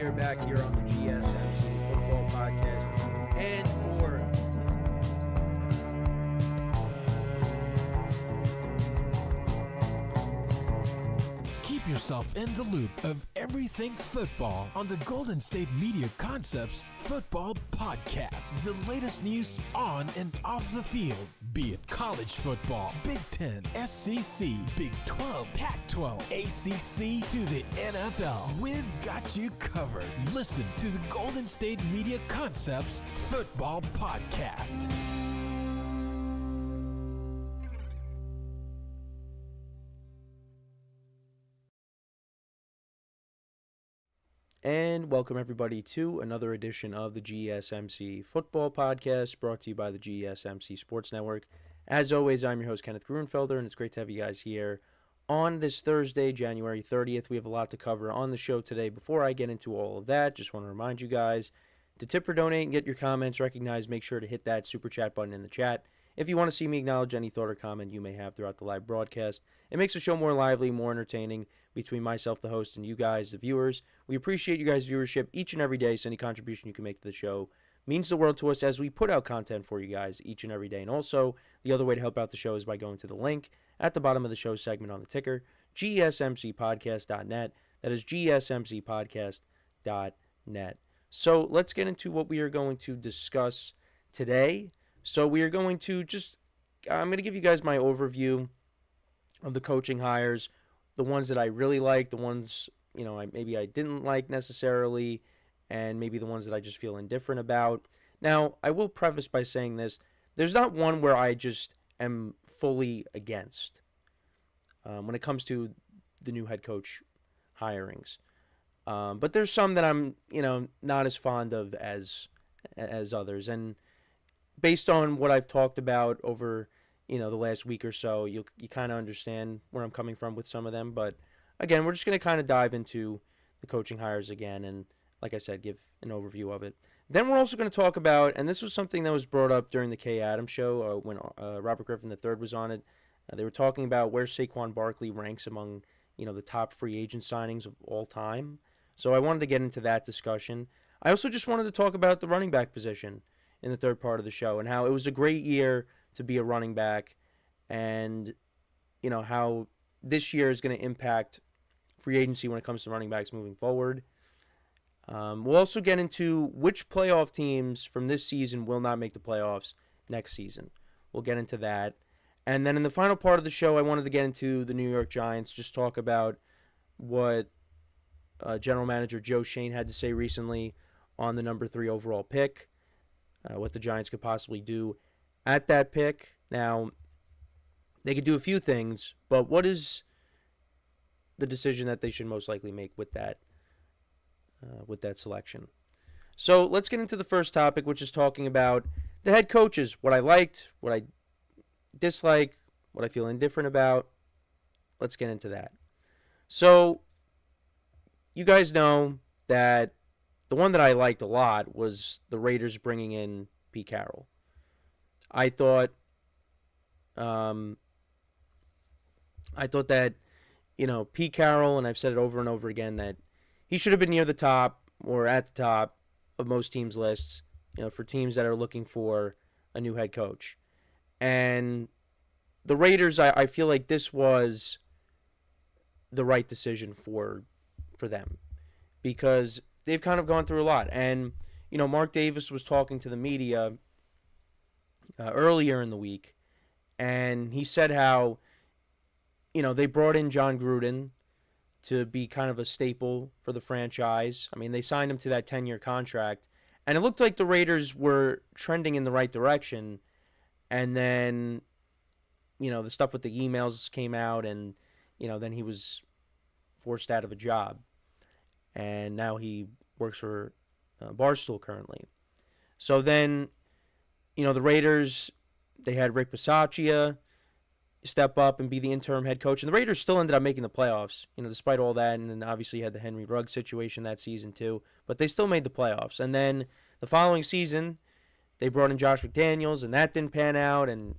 are back here on the GSMC Football Podcast. And for keep yourself in the loop of everything football on the Golden State Media Concepts Football Podcast. The latest news on and off the field, be it college football, Big Ten, SEC, Big 12, Pac-12, ACC to the NFL. We've got you covered. Listen to the Golden State Media Concepts Football Podcast. And welcome everybody to another edition of the GSMC Football Podcast, brought to you by the GSMC Sports Network. As always, I'm your host, Kenneth Grunfelder, and it's great to have you guys here on this Thursday, January 30th. We have a lot to cover on the show today. Before I get into all of that, just want to remind you guys to tip or donate and get your comments recognized. Make sure to hit that super chat button in the chat if you want to see me acknowledge any thought or comment you may have throughout the live broadcast. It makes the show more lively, more entertaining between myself, the host, and you guys, the viewers. We appreciate you guys' viewership each and every day, so any contribution you can make to the show means the world to us as we put out content for you guys each and every day. And also, the other way to help out the show is by going to the link at the bottom of the show segment on the ticker, gsmcpodcast.net. That is gsmcpodcast.net. So let's get into what we are going to discuss today. So we are going to I'm going to give you guys my overview of the coaching hires, the ones that I really like, the ones, maybe I didn't like necessarily, and maybe the ones that I just feel indifferent about. Now, I will preface by saying this. There's not one where I just am fully against when it comes to the new head coach hirings. But there's some that I'm, not as fond of as others. And based on what I've talked about over, the last week or so, you kind of understand where I'm coming from with some of them. But again, we're just going to kind of dive into the coaching hires again and, like I said, give an overview of it. Then we're also going to talk about, and this was something that was brought up during the Kay Adams show when Robert Griffin III was on it. They were talking about where Saquon Barkley ranks among, the top free agent signings of all time. So I wanted to get into that discussion. I also just wanted to talk about the running back position in the third part of the show and how it was a great year to be a running back and, how this year is going to impact free agency when it comes to running backs moving forward. We'll also get into which playoff teams from this season will not make the playoffs next season. We'll get into that. And then in the final part of the show, I wanted to get into the New York Giants, just talk about what General Manager Joe Schoen had to say recently on the number 3 overall pick, what the Giants could possibly do at that pick. Now, they could do a few things, but what is the decision that they should most likely make with that selection? So let's get into the first topic, which is talking about the head coaches, what I liked, what I dislike, what I feel indifferent about. Let's get into that. So you guys know that the one that I liked a lot was the Raiders bringing in Pete Carroll. I thought that, Pete Carroll, and I've said it over and over again, that he should have been near the top or at the top of most teams' lists, for teams that are looking for a new head coach. And the Raiders, I feel like this was the right decision for them because they've kind of gone through a lot. And, Mark Davis was talking to the media earlier in the week, and he said how, they brought in John Gruden to be kind of a staple for the franchise. I mean, they signed him to that 10-year contract, and it looked like the Raiders were trending in the right direction. And then, the stuff with the emails came out, and, then he was forced out of a job. And now he works for Barstool currently. So then, the Raiders, they had Rick Bisaccia step up and be the interim head coach. And the Raiders still ended up making the playoffs, despite all that. And then obviously you had the Henry Ruggs situation that season too. But they still made the playoffs. And then the following season, they brought in Josh McDaniels, and that didn't pan out. And,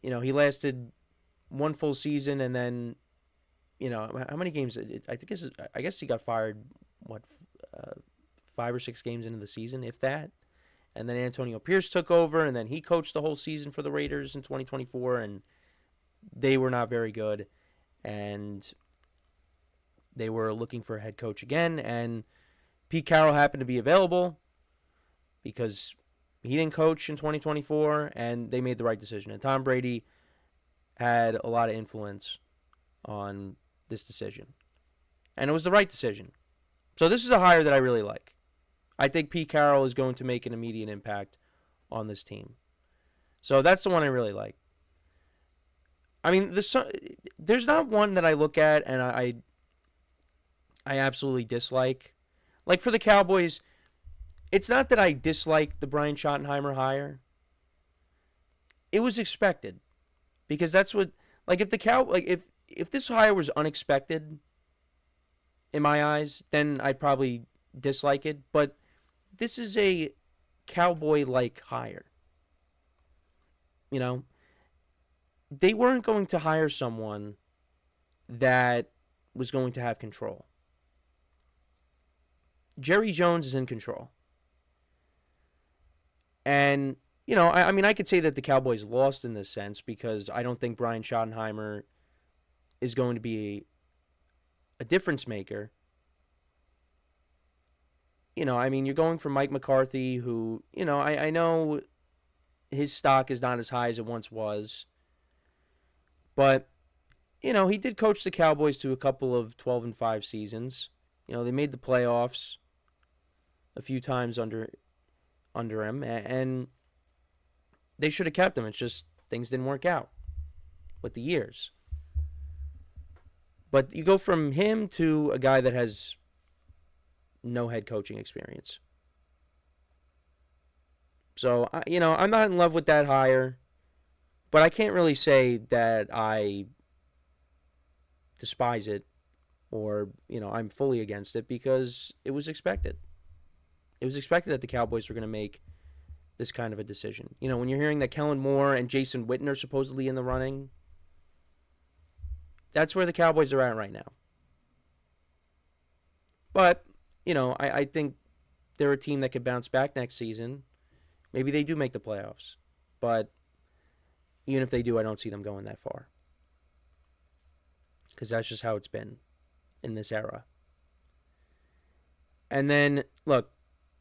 he lasted one full season, and then, how many games? I guess he got fired, 5 or 6 games into the season, if that. And then Antonio Pierce took over, and then he coached the whole season for the Raiders in 2024, and they were not very good. And they were looking for a head coach again, and Pete Carroll happened to be available because he didn't coach in 2024, and they made the right decision. And Tom Brady had a lot of influence on this decision. And it was the right decision. So this is a hire that I really like. I think Pete Carroll is going to make an immediate impact on this team. So that's the one I really like. I mean, there's not one that I look at and I absolutely dislike. Like for the Cowboys, it's not that I dislike the Brian Schottenheimer hire. It was expected. Because that's what, like if this hire was unexpected in my eyes, then I'd probably dislike it. But this is a Cowboy-like hire. You know, they weren't going to hire someone that was going to have control. Jerry Jones is in control. And, you know, I mean, I could say that the Cowboys lost in this sense because I don't think Brian Schottenheimer is going to be a difference maker. You know, I mean, you're going from Mike McCarthy, who, you know, I know his stock is not as high as it once was. But, you know, he did coach the Cowboys to a couple of 12-5 seasons. You know, they made the playoffs a few times under him, and they should have kept him. It's just things didn't work out with the years. But you go from him to a guy that has no head coaching experience. So, you know, I'm not in love with that hire, but I can't really say that I despise it or, you know, I'm fully against it because it was expected. It was expected that the Cowboys were going to make this kind of a decision. You know, when you're hearing that Kellen Moore and Jason Witten are supposedly in the running, that's where the Cowboys are at right now. But, you know, I think they're a team that could bounce back next season. Maybe they do make the playoffs. But even if they do, I don't see them going that far. Because that's just how it's been in this era. And then, look,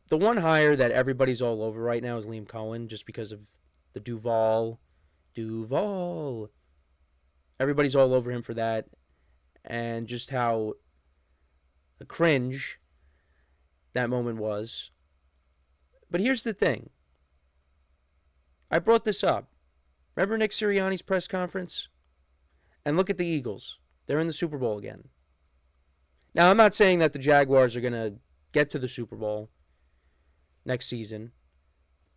the one hire that everybody's all over right now is Liam Cohen, just because of the Duval. Everybody's all over him for that. And just how cringe that moment was. But here's the thing. I brought this up. Remember Nick Sirianni's press conference? And look at the Eagles. They're in the Super Bowl again. Now, I'm not saying that the Jaguars are going to get to the Super Bowl next season.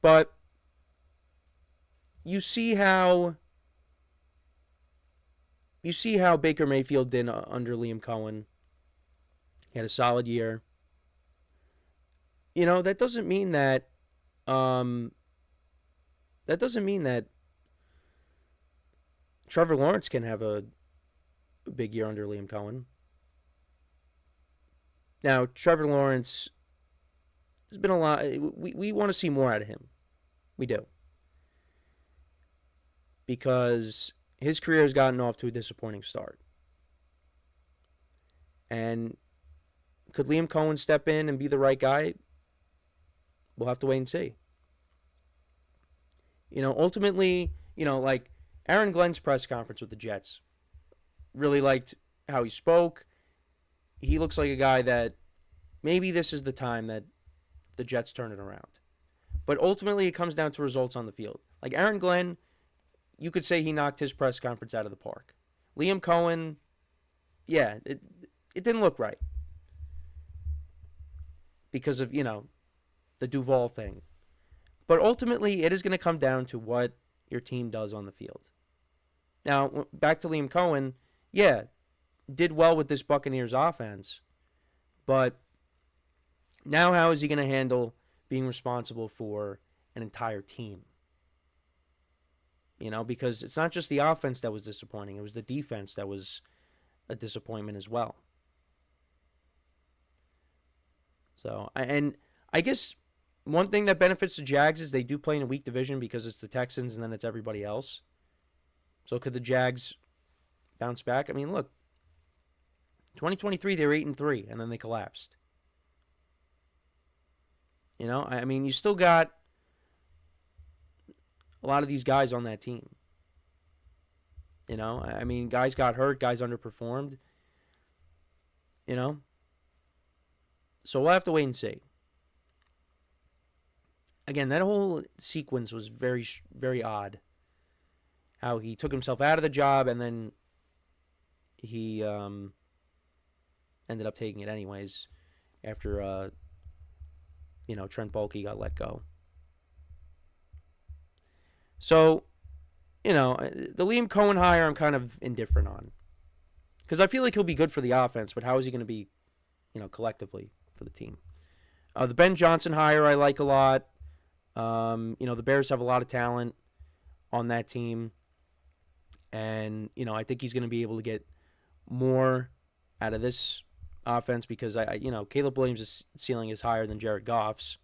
But you see how Baker Mayfield did under Liam Cohen. He had a solid year. You know, that doesn't mean that Trevor Lawrence can have a big year under Liam Cohen. Now, Trevor Lawrence, there's been a lot. We want to see more out of him. We do. Because his career has gotten off to a disappointing start. And could Liam Cohen step in and be the right guy? We'll have to wait and see. You know, ultimately, you know, like Aaron Glenn's press conference with the Jets. Really liked how he spoke. He looks like a guy that maybe this is the time that the Jets turn it around. But ultimately, it comes down to results on the field. Like Aaron Glenn, you could say he knocked his press conference out of the park. Liam Cohen, yeah, it didn't look right. Because of, you know, the Duval thing. But ultimately, it is going to come down to what your team does on the field. Now, back to Liam Cohen, yeah, did well with this Buccaneers offense. But now how is he going to handle being responsible for an entire team? You know, because it's not just the offense that was disappointing. It was the defense that was a disappointment as well. So, and I guess one thing that benefits the Jags is they do play in a weak division because it's the Texans and then it's everybody else. So could the Jags bounce back? I mean, look, 2023 they were 8-3 and then they collapsed. You know, I mean, you still got a lot of these guys on that team. You know, I mean, guys got hurt, guys underperformed. You know, so we'll have to wait and see. Again, that whole sequence was very, very odd. How he took himself out of the job and then he ended up taking it anyways after, Trent Baalke got let go. So, the Liam Cohen hire I'm kind of indifferent on. Because I feel like he'll be good for the offense, but how is he going to be, collectively for the team? The Ben Johnson hire I like a lot. The Bears have a lot of talent on that team. And, I think he's going to be able to get more out of this offense because, Caleb Williams' ceiling is higher than Jared Goff's.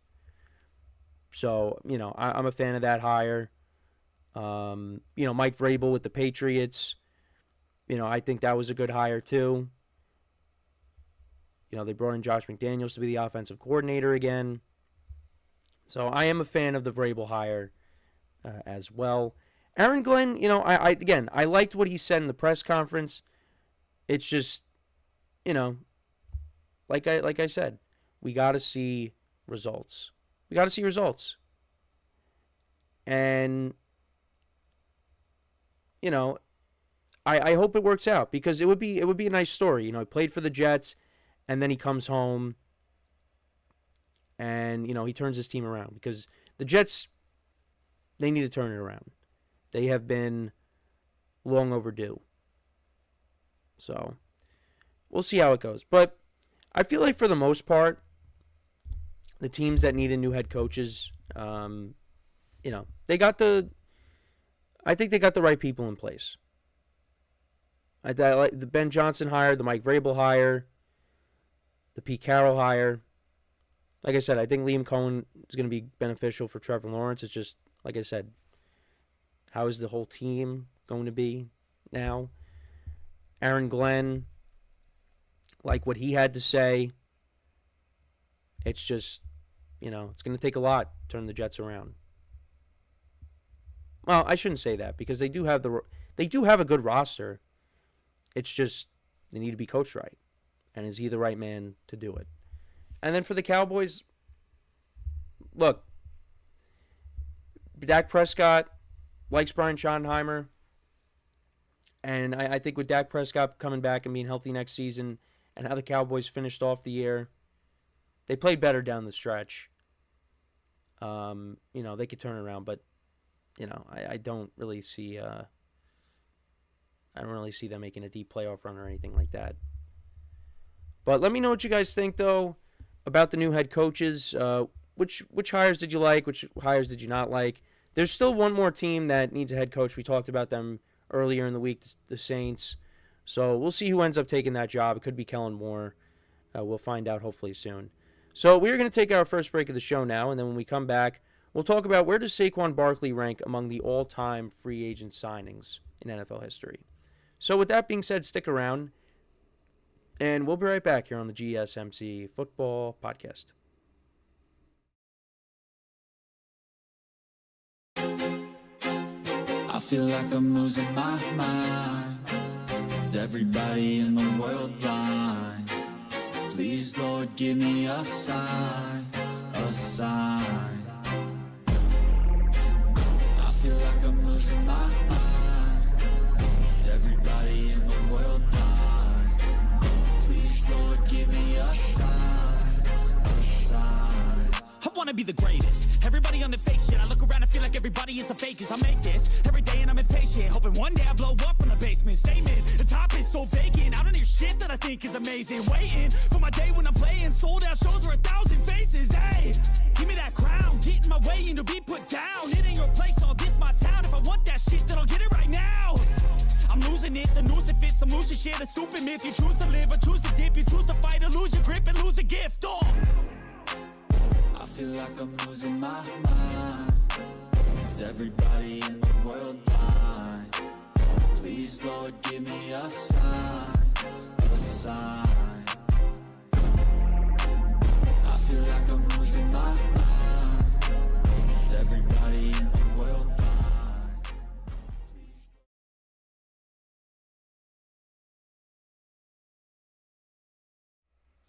So, I'm a fan of that hire. Mike Vrabel with the Patriots. I think that was a good hire too. They brought in Josh McDaniels to be the offensive coordinator again. So I am a fan of the Vrabel hire as well. Aaron Glenn, I liked what he said in the press conference. It's just, like I said, we got to see results. We got to see results. And I hope it works out because it would be a nice story. He played for the Jets, and then he comes home, and he turns his team around because the Jets, they need to turn it around. They have been long overdue. So we'll see how it goes. But I feel like for the most part, the teams that needed new head coaches, they got I think they got the right people in place. I like the Ben Johnson hire, the Mike Vrabel hire, the Pete Carroll hire. Like I said, I think Liam Cohen is going to be beneficial for Trevor Lawrence. It's just, like I said, how is the whole team going to be now? Aaron Glenn, like what he had to say, it's just, it's going to take a lot to turn the Jets around. Well, I shouldn't say that because they do have a good roster. It's just they need to be coached right, and is he the right man to do it? And then for the Cowboys, look, Dak Prescott likes Brian Schottenheimer, and I think with Dak Prescott coming back and being healthy next season, and how the Cowboys finished off the year, they played better down the stretch. They could turn it around, but I don't really see them making a deep playoff run or anything like that. But let me know what you guys think though about the new head coaches. Which hires did you like? Which hires did you not like? There's still one more team that needs a head coach. We talked about them earlier in the week, the Saints. So we'll see who ends up taking that job. It could be Kellen Moore. We'll find out hopefully soon. So we're going to take our first break of the show now, and then when we come back, we'll talk about where does Saquon Barkley rank among the all-time free agent signings in NFL history. So with that being said, stick around, and we'll be right back here on the GSMC Football Podcast. I feel like I'm losing my mind. Is everybody in the world blind? Please, Lord, give me a sign, a sign. I feel like I'm losing my mind. Is everybody in the world blind? Please, Lord, give me a sign, a sign. I wanna be the greatest. Everybody on the fake shit. I look around and feel like everybody is the fakest. I make this every day and I'm impatient, hoping one day I blow up from the basement. Statement, the top is so vacant. I don't hear shit that I think is amazing. Waiting for my day when I'm playing sold out shows for 1,000 faces. Hey, give me that crown, get in my way and to be put down. It ain't your place, all this my town. If I want that shit, then I'll get it right now. I'm losing it, the noose it fits, I'm losing shit. A stupid myth, you choose to live or choose to dip. You choose to fight or lose your grip and lose a gift. Oh, feel like I'm losing my mind. Is everybody in the world blind? Please, Lord, give me a sign, a sign. I feel like I'm losing my mind. Is everybody in the world blind?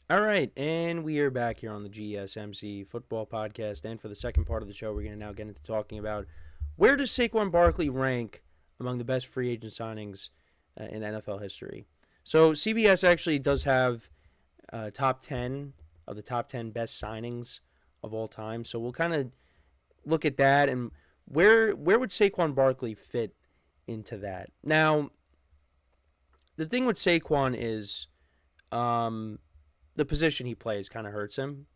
All right, and we are back here on the GSMC Football Podcast. And for the second part of the show, we're going to now get into talking about where does Saquon Barkley rank among the best free agent signings in NFL history. So CBS actually does have top 10 of the top 10 best signings of all time. So we'll kind of look at that and where would Saquon Barkley fit into that. Now, the thing with Saquon is the position he plays kind of hurts him.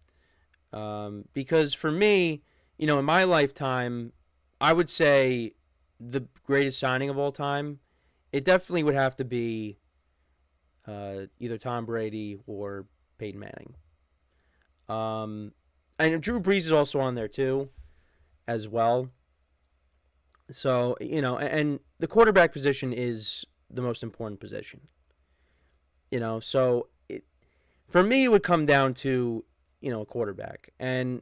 Because for me, in my lifetime, I would say the greatest signing of all time, it definitely would have to be either Tom Brady or Peyton Manning. And Drew Brees is also on there too, as well. So, and the quarterback position is the most important position. So for me, it would come down to, a quarterback. And,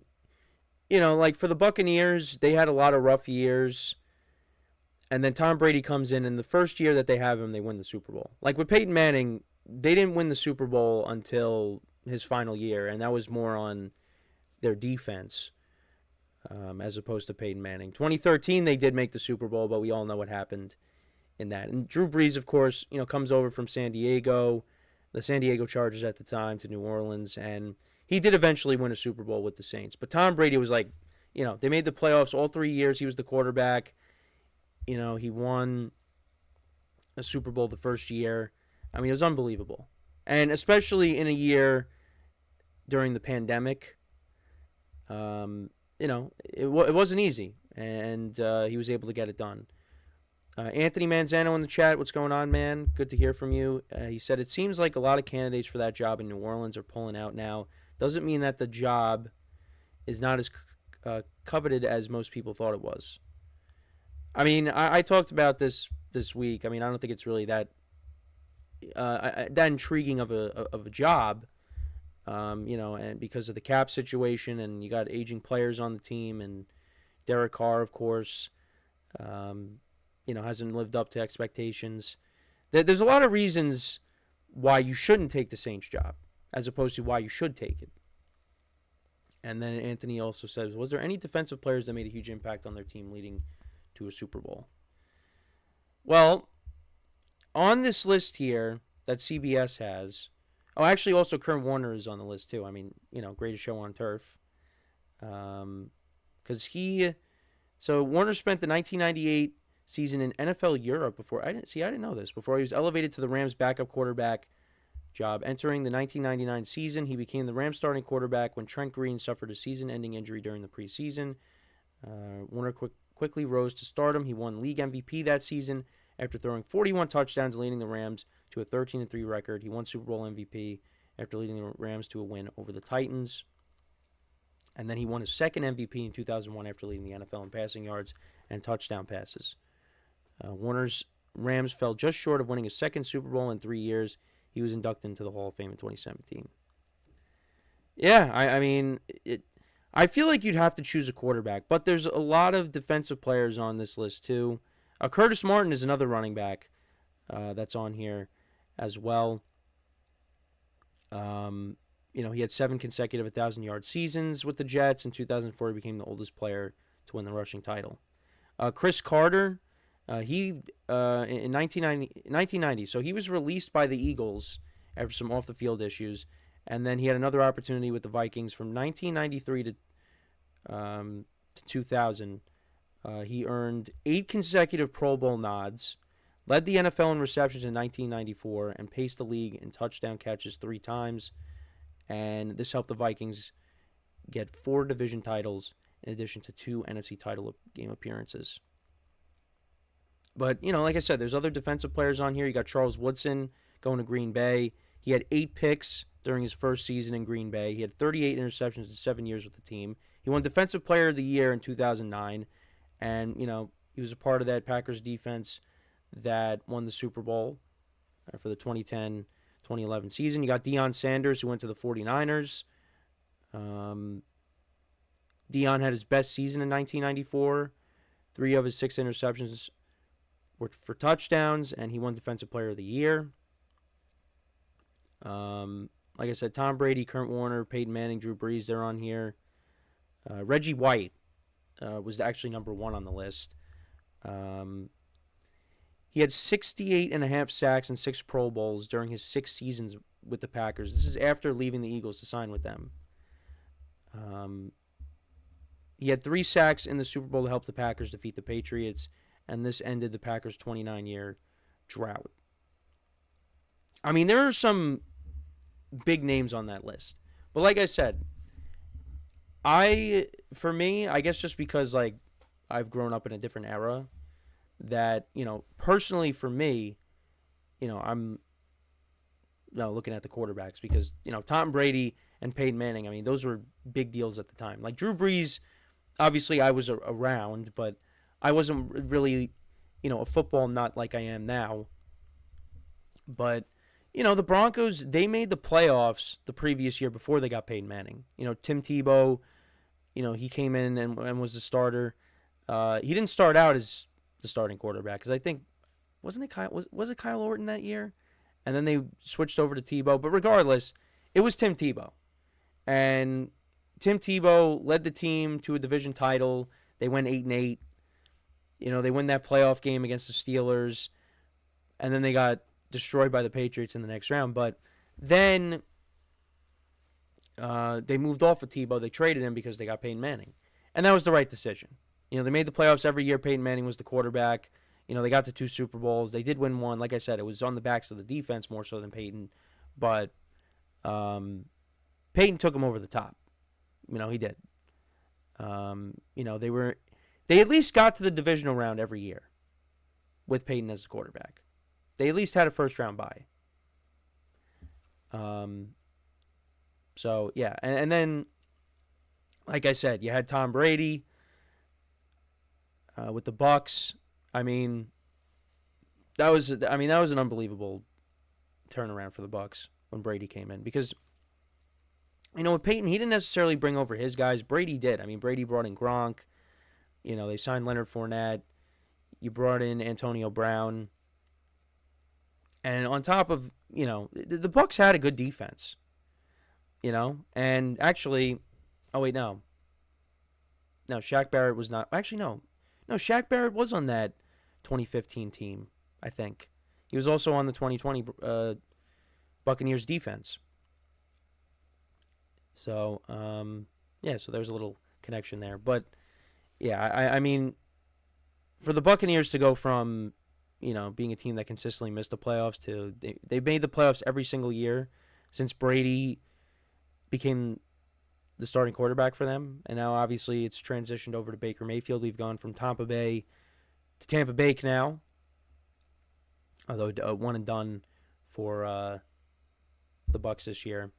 like for the Buccaneers, they had a lot of rough years. And then Tom Brady comes in, and the first year that they have him, they win the Super Bowl. Like with Peyton Manning, they didn't win the Super Bowl until his final year, and that was more on their defense as opposed to Peyton Manning. 2013, they did make the Super Bowl, but we all know what happened in that. And Drew Brees, of course, comes over from San Diego, the San Diego Chargers at the time, to New Orleans, and he did eventually win a Super Bowl with the Saints. But Tom Brady was like, they made the playoffs all 3 years. He was the quarterback. He won a Super Bowl the first year. I mean, it was unbelievable. And especially in a year during the pandemic, it wasn't easy. And he was able to get it done. Anthony Manzano in the chat, what's going on, man? Good to hear from you. He said, it seems like a lot of candidates for that job in New Orleans are pulling out now. Doesn't mean that the job is not as coveted as most people thought it was. I mean, I talked about this week. I mean, I don't think it's really that intriguing of a job, and because of the cap situation, and you got aging players on the team, and Derek Carr, of course, hasn't lived up to expectations. There's a lot of reasons why you shouldn't take the Saints job, as opposed to why you should take it. And then Anthony also says, was there any defensive players that made a huge impact on their team leading to a Super Bowl? Well, on this list here that CBS has, actually also Kurt Warner is on the list too. I mean, greatest show on turf. Because Warner spent the 1998 season in NFL Europe before. I didn't know this. Before he was elevated to the Rams backup quarterback job. Entering the 1999 season, he became the Rams starting quarterback when Trent Green suffered a season-ending injury during the preseason. Warner quickly rose to stardom. He won league MVP that season after throwing 41 touchdowns, leading the Rams to a 13-3 record. He won Super Bowl MVP after leading the Rams to a win over the Titans. And then he won his second MVP in 2001 after leading the NFL in passing yards and touchdown passes. Warner's Rams fell just short of winning his second Super Bowl in 3 years. He was inducted into the Hall of Fame in 2017. Yeah, I mean, I feel like you'd have to choose a quarterback, but there's a lot of defensive players on this list too. Curtis Martin is another running back that's on here as well. He had 7 consecutive 1,000-yard seasons with the Jets. In 2004, he became the oldest player to win the rushing title. Chris Carter, in 1990, so he was released by the Eagles after some off-the-field issues, and then he had another opportunity with the Vikings from 1993 to 2000. He earned 8 consecutive Pro Bowl nods, led the NFL in receptions in 1994, and paced the league in touchdown catches 3 times. And this helped the Vikings get 4 division titles in addition to 2 NFC title game appearances. But, like I said, there's other defensive players on here. You got Charles Woodson going to Green Bay. He had 8 picks during his first season in Green Bay. He had 38 interceptions in 7 years with the team. He won Defensive Player of the Year in 2009, and, he was a part of that Packers defense that won the Super Bowl for the 2010-2011 season. You got Deion Sanders, who went to the 49ers. Deion had his best season in 1994. 3 of his 6 interceptions were for touchdowns, and he won Defensive Player of the Year. Like I said, Tom Brady, Kurt Warner, Peyton Manning, Drew Brees, they're on here. Reggie White was actually number 1 on the list. He had 68.5 sacks and 6 Pro Bowls during his 6 seasons with the Packers. This is after leaving the Eagles to sign with them. He had 3 sacks in the Super Bowl to help the Packers defeat the Patriots, and this ended the Packers' 29-year drought. I mean, there are some big names on that list. But like I said, for me, I guess just because, like, I've grown up in a different era, that, personally for me, I'm looking at the quarterbacks because, Tom Brady and Peyton Manning, I mean, those were big deals at the time. Like, Drew Brees, obviously I was around, but I wasn't really, a football nut like I am now. But, the Broncos, they made the playoffs the previous year before they got Peyton Manning. Tim Tebow, he came in and was the starter. He didn't start out as the starting quarterback because I think, was it Kyle Orton that year? And then they switched over to Tebow. But regardless, it was Tim Tebow. And Tim Tebow led the team to a division title. They went 8-8. They win that playoff game against the Steelers. And then they got destroyed by the Patriots in the next round. But then they moved off of Tebow. They traded him because they got Peyton Manning. And that was the right decision. They made the playoffs every year. Peyton Manning was the quarterback. They got to 2 Super Bowls. They did win 1. Like I said, it was on the backs of the defense more so than Peyton. But Peyton took him over the top. He did. They at least got to the divisional round every year with Peyton as the quarterback. They at least had a first-round bye. So, yeah. And then, like I said, you had Tom Brady with the Bucks. I mean, that was an unbelievable turnaround for the Bucks when Brady came in because, with Peyton, he didn't necessarily bring over his guys. Brady did. I mean, Brady brought in Gronk. They signed Leonard Fournette. You brought in Antonio Brown. And on top of, the Bucks had a good defense. And actually, oh, wait, no. No, Shaq Barrett was not. Actually, no. No, Shaq Barrett was on that 2015 team, I think. He was also on the 2020 Buccaneers defense. So, so there's a little connection there. But, yeah, I mean, for the Buccaneers to go from, being a team that consistently missed the playoffs to they made the playoffs every single year since Brady became the starting quarterback for them. And now, obviously, it's transitioned over to Baker Mayfield. We've gone from Tampa Bay to Tampa Bay now, although one and done for the Bucs this year.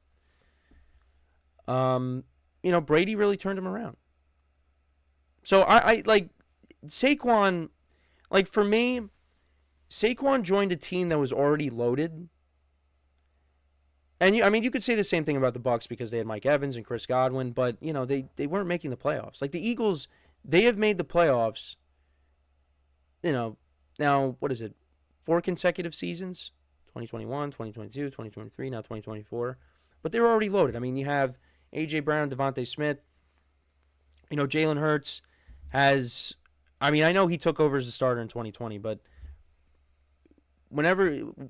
Brady really turned him around. So I like Saquon. Like for me, Saquon joined a team that was already loaded. And you could say the same thing about the Bucs because they had Mike Evans and Chris Godwin, but they weren't making the playoffs. Like the Eagles, they have made the playoffs. Now what is it? 4 consecutive seasons? 2021, 2022, 2023, now 2024. But they're already loaded. I mean, you have A.J. Brown, Devontae Smith. Jalen Hurts has... I mean, I know he took over as the starter in 2020, but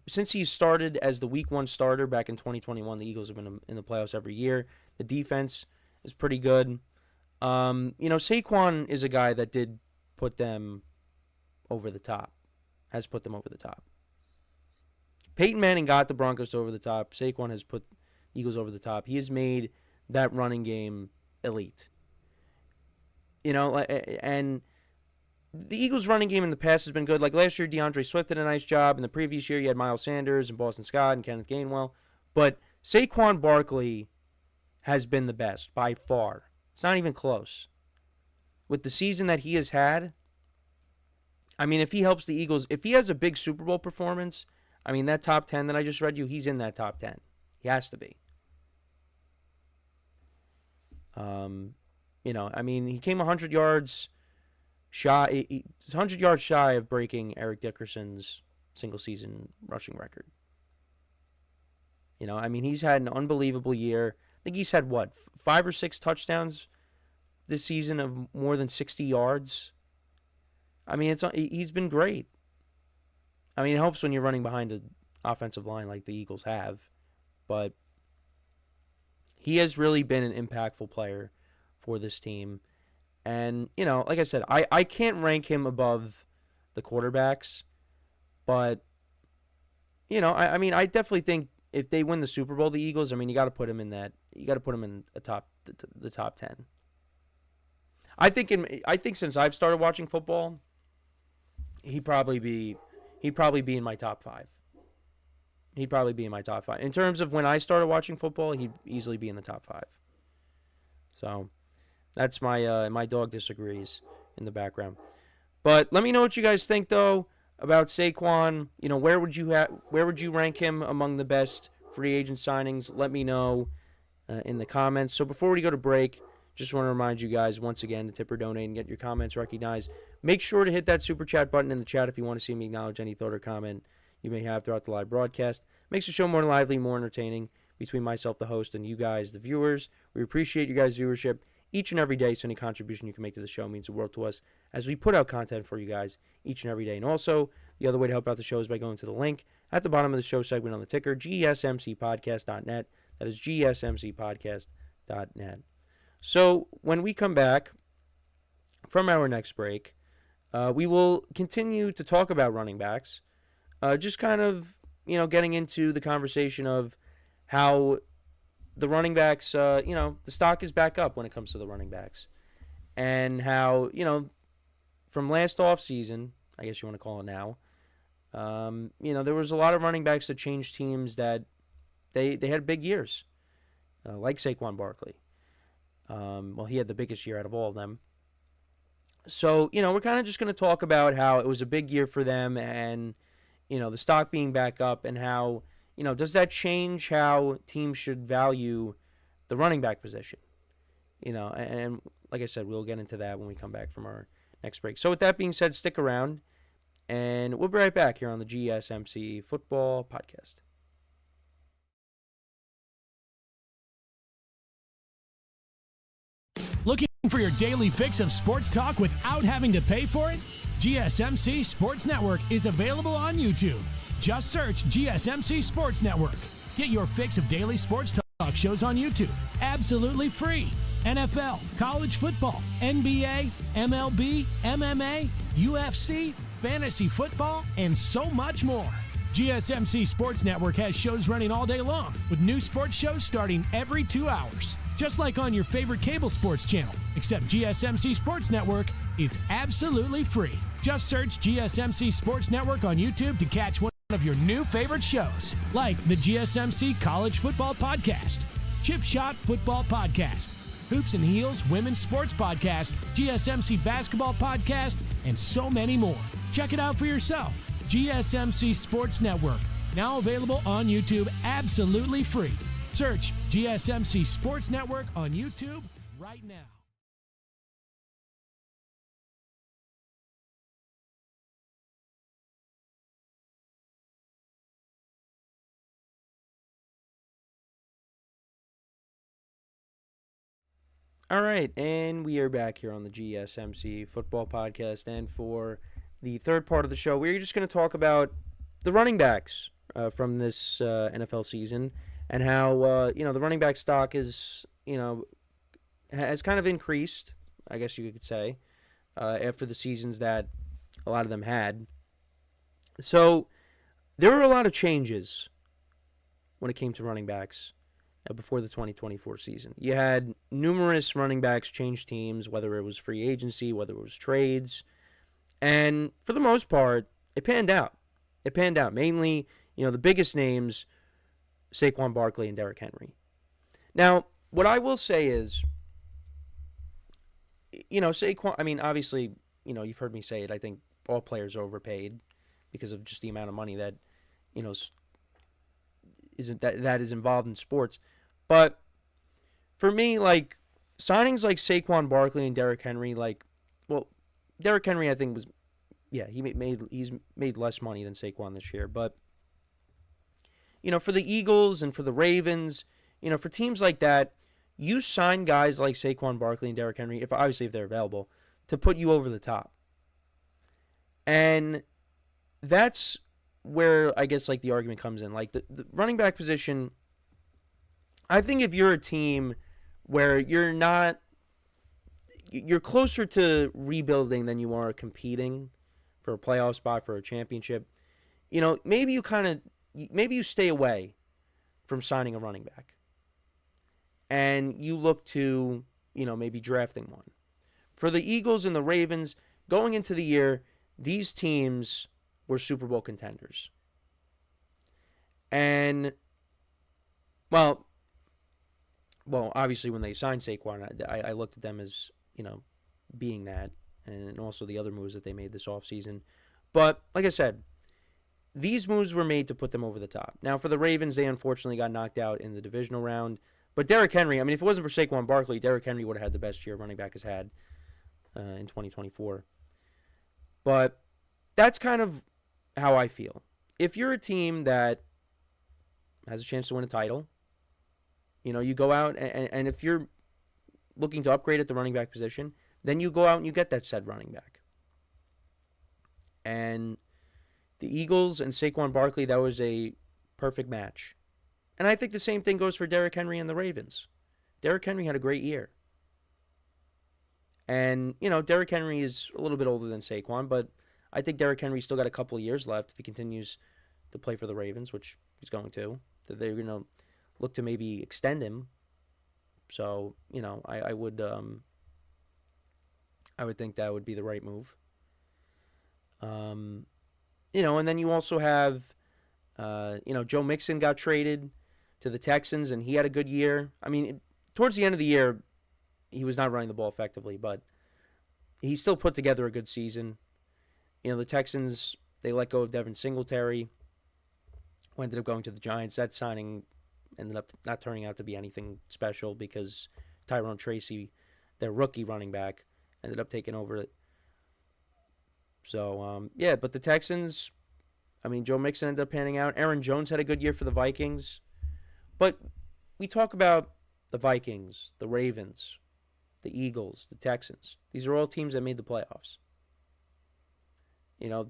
since he started as the Week 1 starter back in 2021, the Eagles have been in the playoffs every year. The defense is pretty good. Saquon is a guy that did put them over the top. Has put them over the top. Peyton Manning got the Broncos over the top. Saquon has put the Eagles over the top. He has made that running game elite. And the Eagles' running game in the past has been good. Like last year, DeAndre Swift did a nice job. In the previous year, you had Miles Sanders and Boston Scott and Kenneth Gainwell. But Saquon Barkley has been the best by far It's not even close. With the season that he has had, I mean, if he helps the Eagles, if he has a big Super Bowl performance, I mean, that top 10 that I just read you, he's in that top 10. He has to be. I mean, he came 100 yards shy. He's 100 yards shy of breaking Eric Dickerson's single-season rushing record. I mean, he's had an unbelievable year. I think he's had, 5 or 6 touchdowns this season of more than 60 yards. I mean, he's been great. I mean, it helps when you're running behind an offensive line like the Eagles have. But he has really been an impactful player for this team. And, like I said, I can't rank him above the quarterbacks. But, I mean, I definitely think if they win the Super Bowl, the Eagles, I mean, you got to put him in that. You got to put him in the top 10. I think since I've started watching football, he'd probably be in my top 5. He'd probably be in my top 5. In terms of when I started watching football, he'd easily be in the top 5. So that's my dog disagrees in the background. But let me know what you guys think though about Saquon. Where would you rank him among the best free agent signings? Let me know in the comments. So before we go to break, just want to remind you guys once again to tip or donate and get your comments recognized. Make sure to hit that super chat button in the chat if you want to see me acknowledge any thought or comment you may have throughout the live broadcast. Makes the show more lively, more entertaining between myself, the host, and you guys, the viewers. We appreciate you guys' viewership each and every day, so any contribution you can make to the show means the world to us as we put out content for you guys each and every day. And also, the other way to help out the show is by going to the link at the bottom of the show segment on the ticker, GSMCpodcast.net. That is GSMCpodcast.net. So when we come back from our next break, we will continue to talk about running backs, just kind of, getting into the conversation of how the running backs, the stock is back up when it comes to the running backs. And how, from last offseason, I guess you want to call it now, there was a lot of running backs that changed teams that they had big years, like Saquon Barkley. Well, he had the biggest year out of all of them. So, we're kind of just going to talk about how it was a big year for them and, the stock being back up and how, does that change how teams should value the running back position? And like I said, we'll get into that when we come back from our next break. So with that being said, stick around and we'll be right back here on the GSMC Football Podcast. Looking for your daily fix of sports talk without having to pay for it? GSMC Sports Network is available on YouTube. Just search GSMC Sports Network. Get your fix of daily sports talk shows on YouTube, absolutely free. NFL, college football, NBA, MLB, MMA, UFC, fantasy football, and so much more. GSMC Sports Network has shows running all day long, with new sports shows starting every 2 hours. Just like on your favorite cable sports channel, except GSMC Sports Network is absolutely free. Just search GSMC Sports Network on YouTube to catch one of your new favorite shows, like the GSMC College Football Podcast, Chip Shot Football Podcast, Hoops and Heels Women's Sports Podcast, GSMC Basketball Podcast, and so many more. Check it out for yourself. GSMC Sports Network, now available on YouTube absolutely free. Search GSMC Sports Network on YouTube right now. All right, and we are back here on the GSMC Football Podcast, and for the third part of the show, we're just going to talk about the running backs from this NFL season and how, the running back stock is, has kind of increased, I guess you could say, after the seasons that a lot of them had. So there were a lot of changes when it came to running backs before the 2024 season. You had numerous running backs change teams, whether it was free agency, whether it was trades. And for the most part, it panned out. It panned out. Mainly, the biggest names, Saquon Barkley and Derrick Henry. Now, what I will say is, Saquon, I mean, obviously, you've heard me say it. I think all players are overpaid because of just the amount of money that, that is involved in sports. But for me, like, signings like Saquon Barkley and Derrick Henry, Derrick Henry, I think he's made less money than Saquon this year. But, for the Eagles and for the Ravens, for teams like that, you sign guys like Saquon Barkley and Derrick Henry, if they're available, to put you over the top. And that's where I guess like the argument comes in. Like the running back position, I think if you're a team where you're closer to rebuilding than you are competing for a playoff spot, for a championship, maybe you stay away from signing a running back. And you look to, maybe drafting one. For the Eagles and the Ravens, going into the year, these teams were Super Bowl contenders. And, well, obviously when they signed Saquon, I looked at them as, being that, and also the other moves that they made this offseason. But, like I said, these moves were made to put them over the top. Now, for the Ravens, they unfortunately got knocked out in the divisional round. But Derrick Henry, I mean, if it wasn't for Saquon Barkley, Derrick Henry would have had the best year running back has had in 2024. But that's kind of how I feel. If you're a team that has a chance to win a title, you go out, and if you're looking to upgrade at the running back position, then you go out and you get that said running back. And the Eagles and Saquon Barkley, that was a perfect match. And I think the same thing goes for Derrick Henry and the Ravens. Derrick Henry had a great year. And, Derrick Henry is a little bit older than Saquon, but I think Derrick Henry's still got a couple of years left if he continues to play for the Ravens, which he's going to. They're going to look to maybe extend him. So, I would think that would be the right move. And then you also have, Joe Mixon got traded to the Texans, and he had a good year. I mean, towards the end of the year, he was not running the ball effectively, but he still put together a good season. The Texans, they let go of Devin Singletary, who ended up going to the Giants. That signing ended up not turning out to be anything special because Tyrone Tracy, their rookie running back, ended up taking over it. So, but the Texans, I mean, Joe Mixon ended up panning out. Aaron Jones had a good year for the Vikings. But we talk about the Vikings, the Ravens, the Eagles, the Texans. These are all teams that made the playoffs.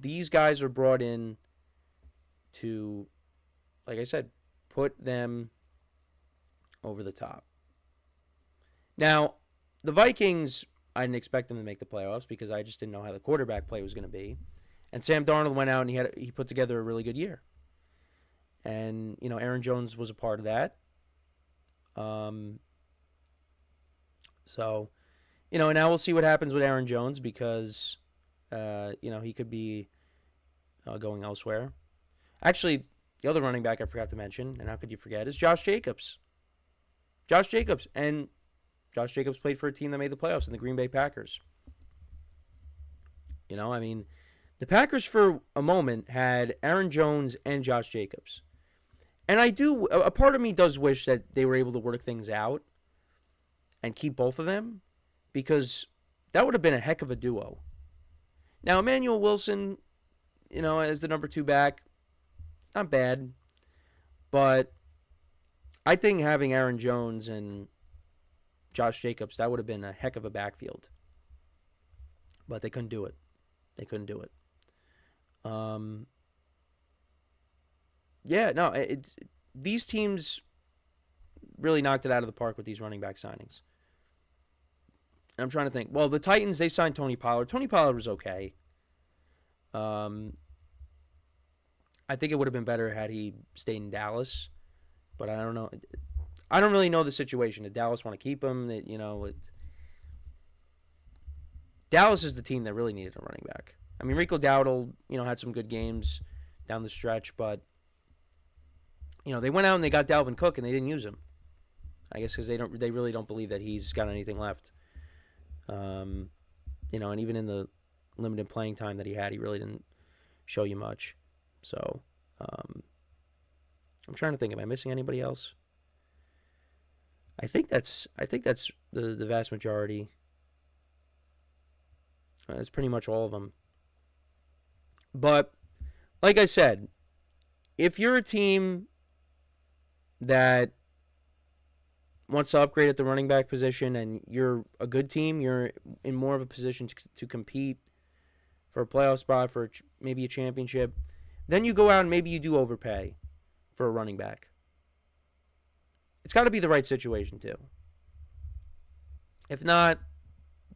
These guys are brought in to, like I said, put them over the top. Now, the Vikings, I didn't expect them to make the playoffs because I just didn't know how the quarterback play was going to be. And Sam Darnold went out and he put together a really good year. And, Aaron Jones was a part of that. So, now we'll see what happens with Aaron Jones because, he could be going elsewhere. Actually, the other running back I forgot to mention, and how could you forget, is Josh Jacobs. And Josh Jacobs played for a team that made the playoffs in the Green Bay Packers. The Packers for a moment had Aaron Jones and Josh Jacobs. And a part of me does wish that they were able to work things out and keep both of them because that would have been a heck of a duo. Now, Emmanuel Wilson, as the number 2 back, it's not bad. But I think having Aaron Jones and Josh Jacobs, that would have been a heck of a backfield. But they couldn't do it. These teams really knocked it out of the park with these running back signings. I'm trying to think. Well, the Titans, they signed Tony Pollard. Tony Pollard was okay. I think it would have been better had he stayed in Dallas, but I don't know. I don't really know the situation. Did Dallas want to keep him? Dallas is the team that really needed a running back. I mean, Rico Dowdle, had some good games down the stretch, but they went out and they got Dalvin Cook and they didn't use him. I guess because they really don't believe that he's got anything left. And even in the limited playing time that he had, he really didn't show you much. So, I'm trying to think, am I missing anybody else? I think that's the vast majority. That's pretty much all of them. But like I said, if you're a team that wants to upgrade at the running back position and you're a good team, you're in more of a position to compete for a playoff spot, for maybe a championship, then you go out and maybe you do overpay for a running back. It's got to be the right situation too. If not,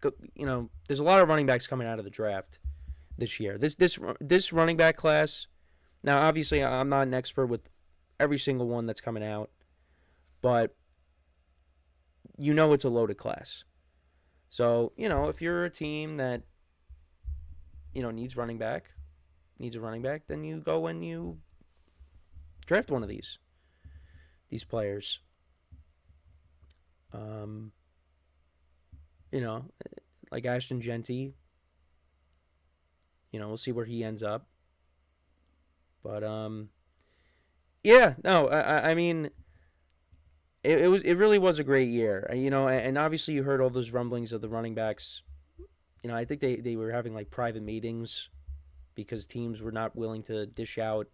there's a lot of running backs coming out of the draft this year. This running back class. Now, obviously, I'm not an expert with every single one that's coming out, but it's a loaded class. So, if you're a team that needs a running back, then you go and you draft one of these players. Like Ashton Genty. We'll see where he ends up. But I mean, it really was a great year. And obviously you heard all those rumblings of the running backs. I think they were having like private meetings because teams were not willing to dish out,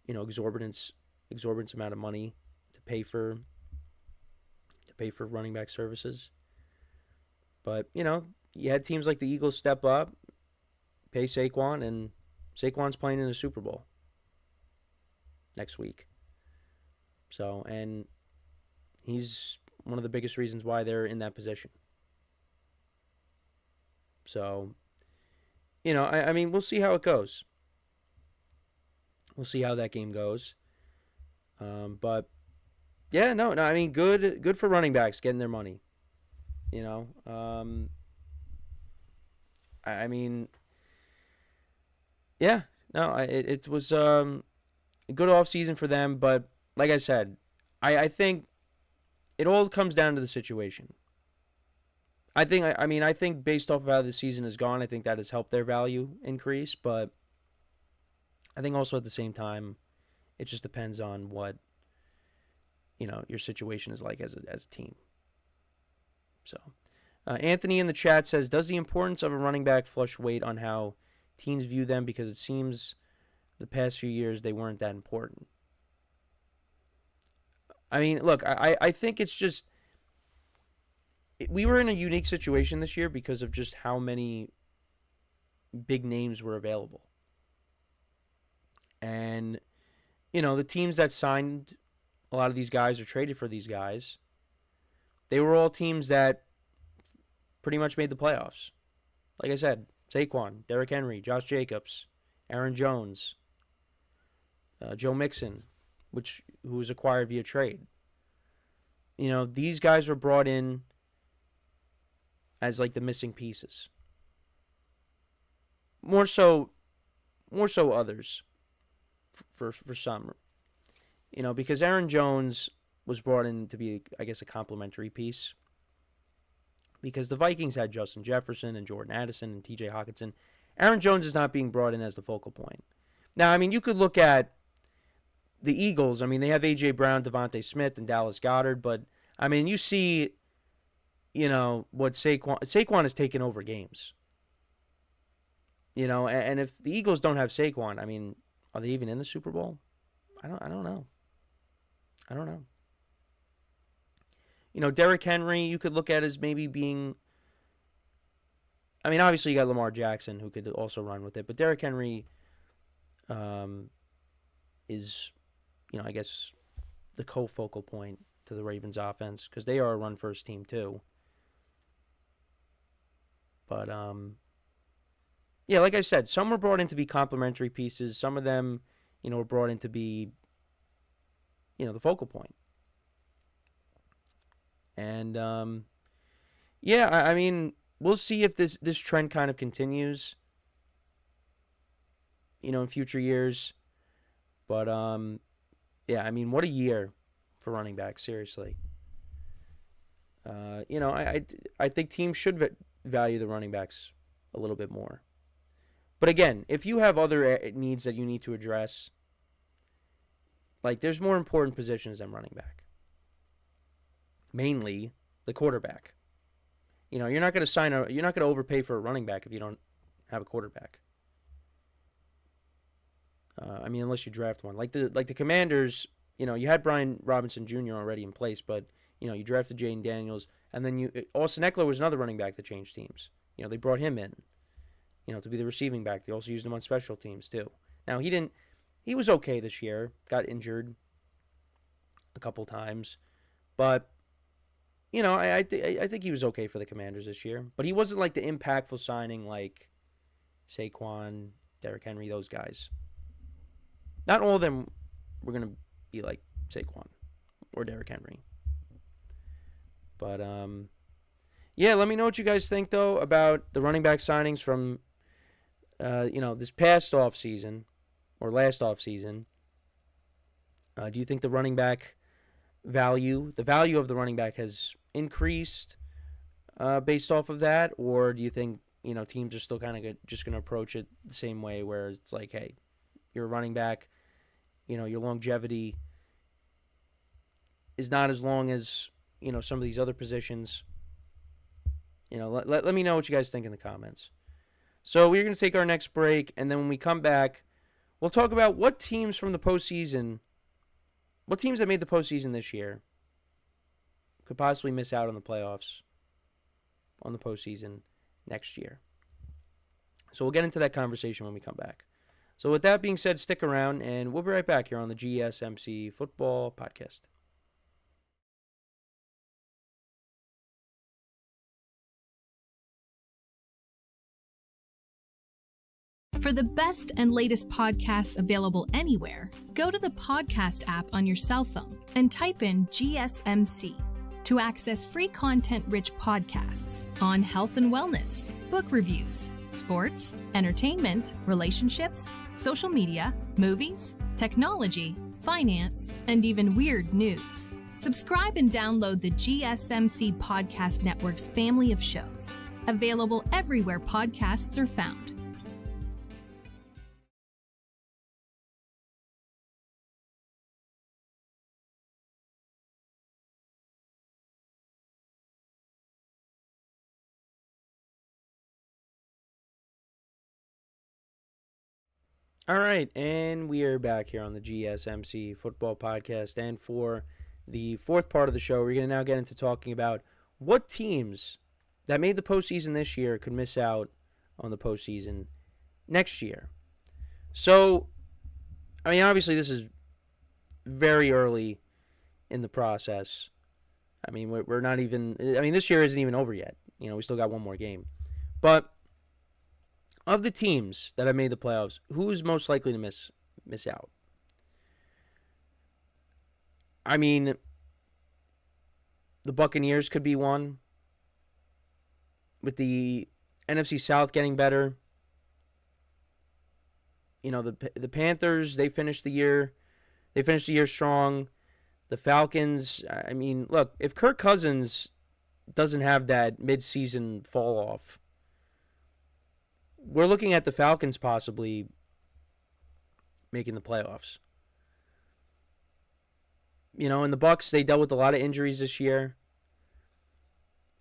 exorbitant amount of money to pay for running back services. But, you had teams like the Eagles step up, pay Saquon, and Saquon's playing in the Super Bowl next week. So, and he's one of the biggest reasons why they're in that position. So, I mean, we'll see how it goes. We'll see how that game goes. But, yeah, no, I mean, good for running backs getting their money. I mean, yeah, no, it was a good offseason for them, but like I said, I think it all comes down to the situation. I think based off of how the season has gone, I think that has helped their value increase, but I think also at the same time, it just depends on what, your situation is like as a team. So, Anthony in the chat says, does the importance of a running back flush weight on how teams view them? Because it seems the past few years they weren't that important. I mean, look, I think it's just, we were in a unique situation this year because of just how many big names were available. And, the teams that signed a lot of these guys or traded for these guys, they were all teams that pretty much made the playoffs. Like I said, Saquon, Derrick Henry, Josh Jacobs, Aaron Jones, Joe Mixon, who was acquired via trade. These guys were brought in as like the missing pieces. More so others for some. Because Aaron Jones was brought in to be, I guess, a complementary piece. Because the Vikings had Justin Jefferson and Jordan Addison and TJ Hawkinson. Aaron Jones is not being brought in as the focal point. Now, I mean, you could look at the Eagles. I mean, they have A.J. Brown, Devontae Smith, and Dallas Goedert. But, I mean, you see, what Saquon has taken over games. And if the Eagles don't have Saquon, I mean, are they even in the Super Bowl? I don't know. Derrick Henry, you could look at as maybe being, I mean, obviously you got Lamar Jackson who could also run with it, but Derrick Henry is, I guess, the co-focal point to the Ravens offense because they are a run-first team too. But, yeah, like I said, some were brought in to be complementary pieces. Some of them, were brought in to be, the focal point. And, yeah, I mean, we'll see if this trend kind of continues, in future years. But, yeah, I mean, what a year for running backs, seriously. I think teams should value the running backs a little bit more. But again, if you have other needs that you need to address, like there's more important positions than running back. Mainly the quarterback. You're not going to overpay for a running back if you don't have a quarterback. Unless you draft one. Like the Commanders, you had Brian Robinson Jr. already in place, but you drafted Jaden Daniels, and then Austin Eckler was another running back that changed teams. They brought him in, to be the receiving back. They also used him on special teams too. Now he was okay this year. Got injured a couple times, but I think he was okay for the Commanders this year. But he wasn't like the impactful signing like Saquon, Derrick Henry, those guys. Not all of them were going to be like Saquon or Derrick Henry. But, let me know what you guys think, though, about the running back signings from, this past offseason or last offseason. Do you think the running back the value of the running back has increased based off of that? Or do you think, teams are still kind of just going to approach it the same way where it's like, hey, you're a running back, your longevity is not as long as, some of these other positions. Let me know what you guys think in the comments. So we're going to take our next break, and then when we come back, we'll talk about what teams that made the postseason this year could possibly miss out on the playoffs, on the postseason next year. So we'll get into that conversation when we come back. So with that being said, stick around, and we'll be right back here on the GSMC Football Podcast. For the best and latest podcasts available anywhere, go to the podcast app on your cell phone and type in GSMC to access free content-rich podcasts on health and wellness, book reviews, sports, entertainment, relationships, social media, movies, technology, finance, and even weird news. Subscribe and download the GSMC Podcast Network's family of shows, available everywhere podcasts are found. All right, and we are back here on the GSMC Football Podcast, and for the fourth part of the show, we're going to now get into talking about what teams that made the postseason this year could miss out on the postseason next year. So, obviously this is very early in the process. We're not even, this year isn't even over yet. We still got one more game. But of the teams that have made the playoffs, who's most likely to miss out? The Buccaneers could be one. With the NFC South getting better. The Panthers, they finished the year strong. The Falcons, look, if Kirk Cousins doesn't have that mid-season fall off, we're looking at the Falcons possibly making the playoffs. And the Bucs, they dealt with a lot of injuries this year.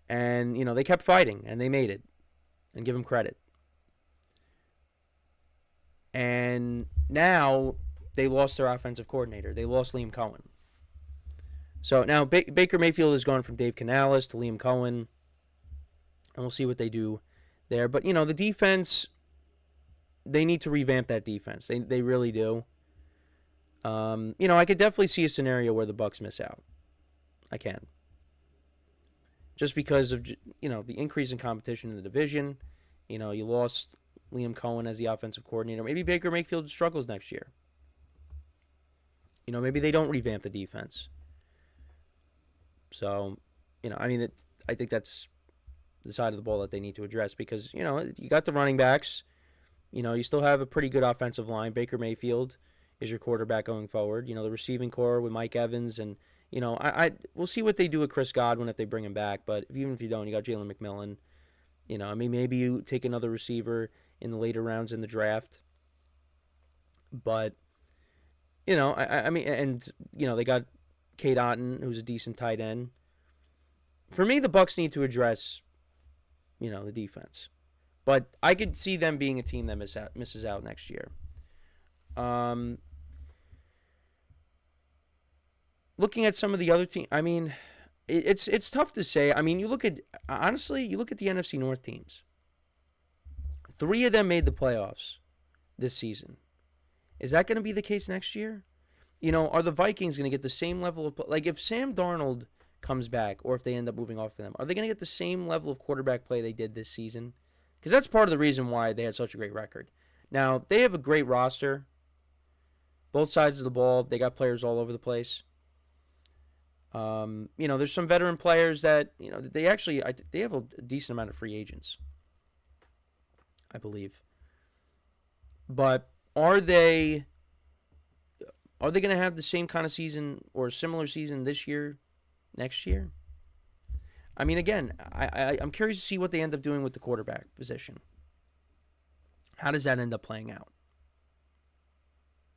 And, they kept fighting, and they made it. And give them credit. And now they lost their offensive coordinator. They lost Liam Cohen. So now Baker Mayfield has gone from Dave Canales to Liam Cohen. And we'll see what they do there. But, the defense, they need to revamp that defense. They really do. I could definitely see a scenario where the Bucs miss out. I can. Just because of, the increase in competition in the division. You lost Liam Cohen as the offensive coordinator. Maybe Baker Mayfield struggles next year. Maybe they don't revamp the defense. So, I think that's the side of the ball that they need to address because, you got the running backs. You still have a pretty good offensive line. Baker Mayfield is your quarterback going forward. The receiving core with Mike Evans and, we'll see what they do with Chris Godwin if they bring him back. But even if you don't, you got Jalen McMillan. Maybe you take another receiver in the later rounds in the draft. But, they got Cade Otton, who's a decent tight end. For me, the Bucs need to address, the defense. But I could see them being a team that misses out next year. Looking at some of the other teams, it's tough to say. You look at the NFC North teams. 3 of them made the playoffs this season. Is that going to be the case next year? Are the Vikings going to get the same level of... Like, if Sam Darnold comes back, or if they end up moving off of them, are they going to get the same level of quarterback play they did this season? Because that's part of the reason why they had such a great record. Now, they have a great roster. Both sides of the ball, they got players all over the place. There's some veteran players that, they have a decent amount of free agents, I believe. But are they going to have the same kind of season or a similar season this year, next year? Again, I'm curious to see what they end up doing with the quarterback position. How does that end up playing out?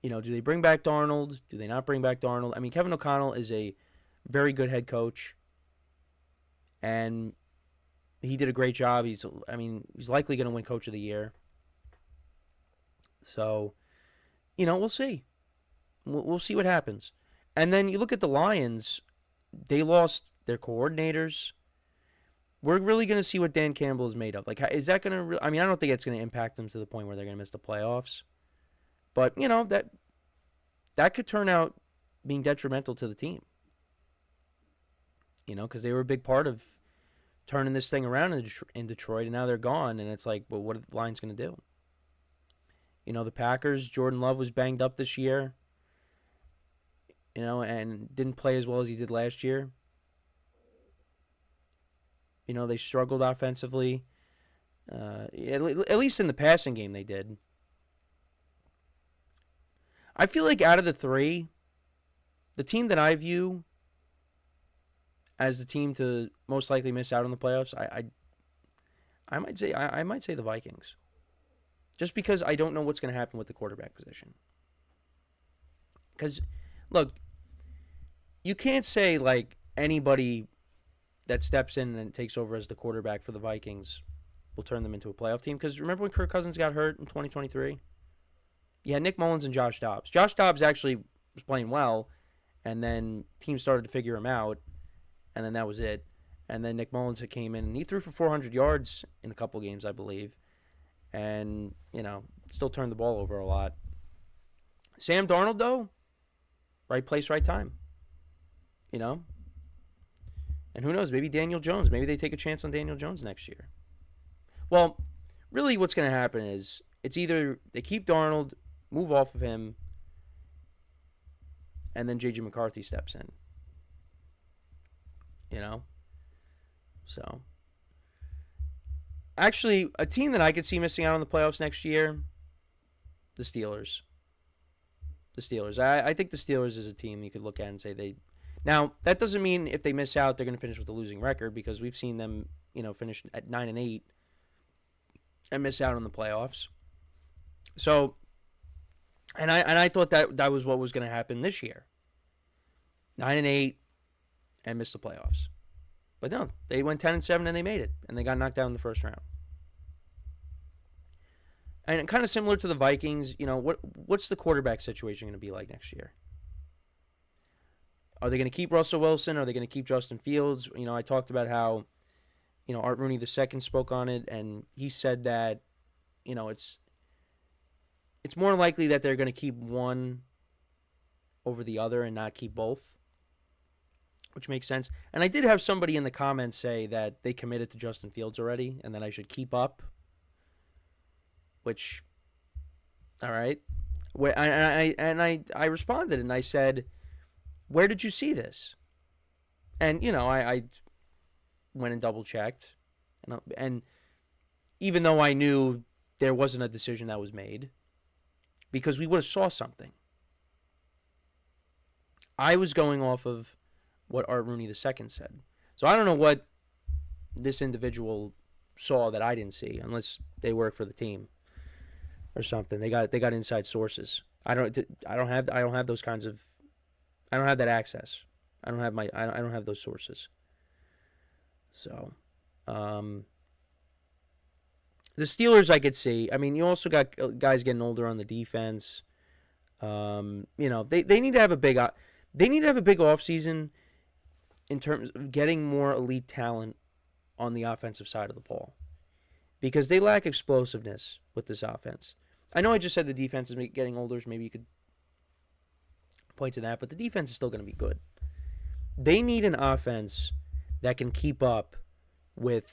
Do they bring back Darnold? Do they not bring back Darnold? Kevin O'Connell is a very good head coach, and he did a great job. He's likely going to win Coach of the Year. So, we'll see. We'll see what happens. And then you look at the Lions, they lost their coordinators. We're really going to see what Dan Campbell is made of. Like, is that going to... I don't think it's going to impact them to the point where they're going to miss the playoffs. But, that could turn out being detrimental to the team. Because they were a big part of turning this thing around in Detroit, and now they're gone, and it's like, well, what are the Lions going to do? The Packers, Jordan Love was banged up this year, and didn't play as well as he did last year. They struggled offensively. At least in the passing game they did. I feel like out of the 3, the team that I view as the team to most likely miss out on the playoffs, I might say the Vikings. Just because I don't know what's going to happen with the quarterback position. Because, look, you can't say, like, anybody that steps in and takes over as the quarterback for the Vikings will turn them into a playoff team. Because remember when Kirk Cousins got hurt in 2023? Yeah, Nick Mullins and Josh Dobbs. Josh Dobbs actually was playing well, and then teams started to figure him out, and then that was it. And then Nick Mullins came in, and he threw for 400 yards in a couple games, I believe. And, still turned the ball over a lot. Sam Darnold, though, right place, right time. And who knows, maybe Daniel Jones. Maybe they take a chance on Daniel Jones next year. Well, really what's going to happen is it's either they keep Darnold, move off of him, and then J.J. McCarthy steps in. So, actually, a team that I could see missing out on the playoffs next year, the Steelers. I think the Steelers is a team you could look at and say they... Now, that doesn't mean if they miss out, they're going to finish with a losing record, because we've seen them, finish at 9-8 and miss out on the playoffs. So, and I thought that was what was going to happen this year. 9-8 and miss the playoffs. But no, they went 10-7 and they made it, and they got knocked out in the first round. And kind of similar to the Vikings, what's the quarterback situation going to be like next year? Are they going to keep Russell Wilson? Are they going to keep Justin Fields? I talked about how, Art Rooney II spoke on it, and he said that, it's more likely that they're going to keep one over the other and not keep both, which makes sense. And I did have somebody in the comments say that they committed to Justin Fields already and that I should keep up, which, all right. I responded and I said, where did you see this? And, I went and double-checked. And even though I knew there wasn't a decision that was made, because we would have saw something. I was going off of what Art Rooney II said. So I don't know what this individual saw that I didn't see, unless they work for the team or something. They got inside sources. I don't have those kinds of. I don't have that access. I don't have those sources. So, the Steelers I could see. I mean, you also got guys getting older on the defense. You know, they need to have a big offseason in terms of getting more elite talent on the offensive side of the ball, because they lack explosiveness with this offense. I know I just said the defense is getting older, so maybe you could point to that, but the defense is still going to be good. They need an offense that can keep up with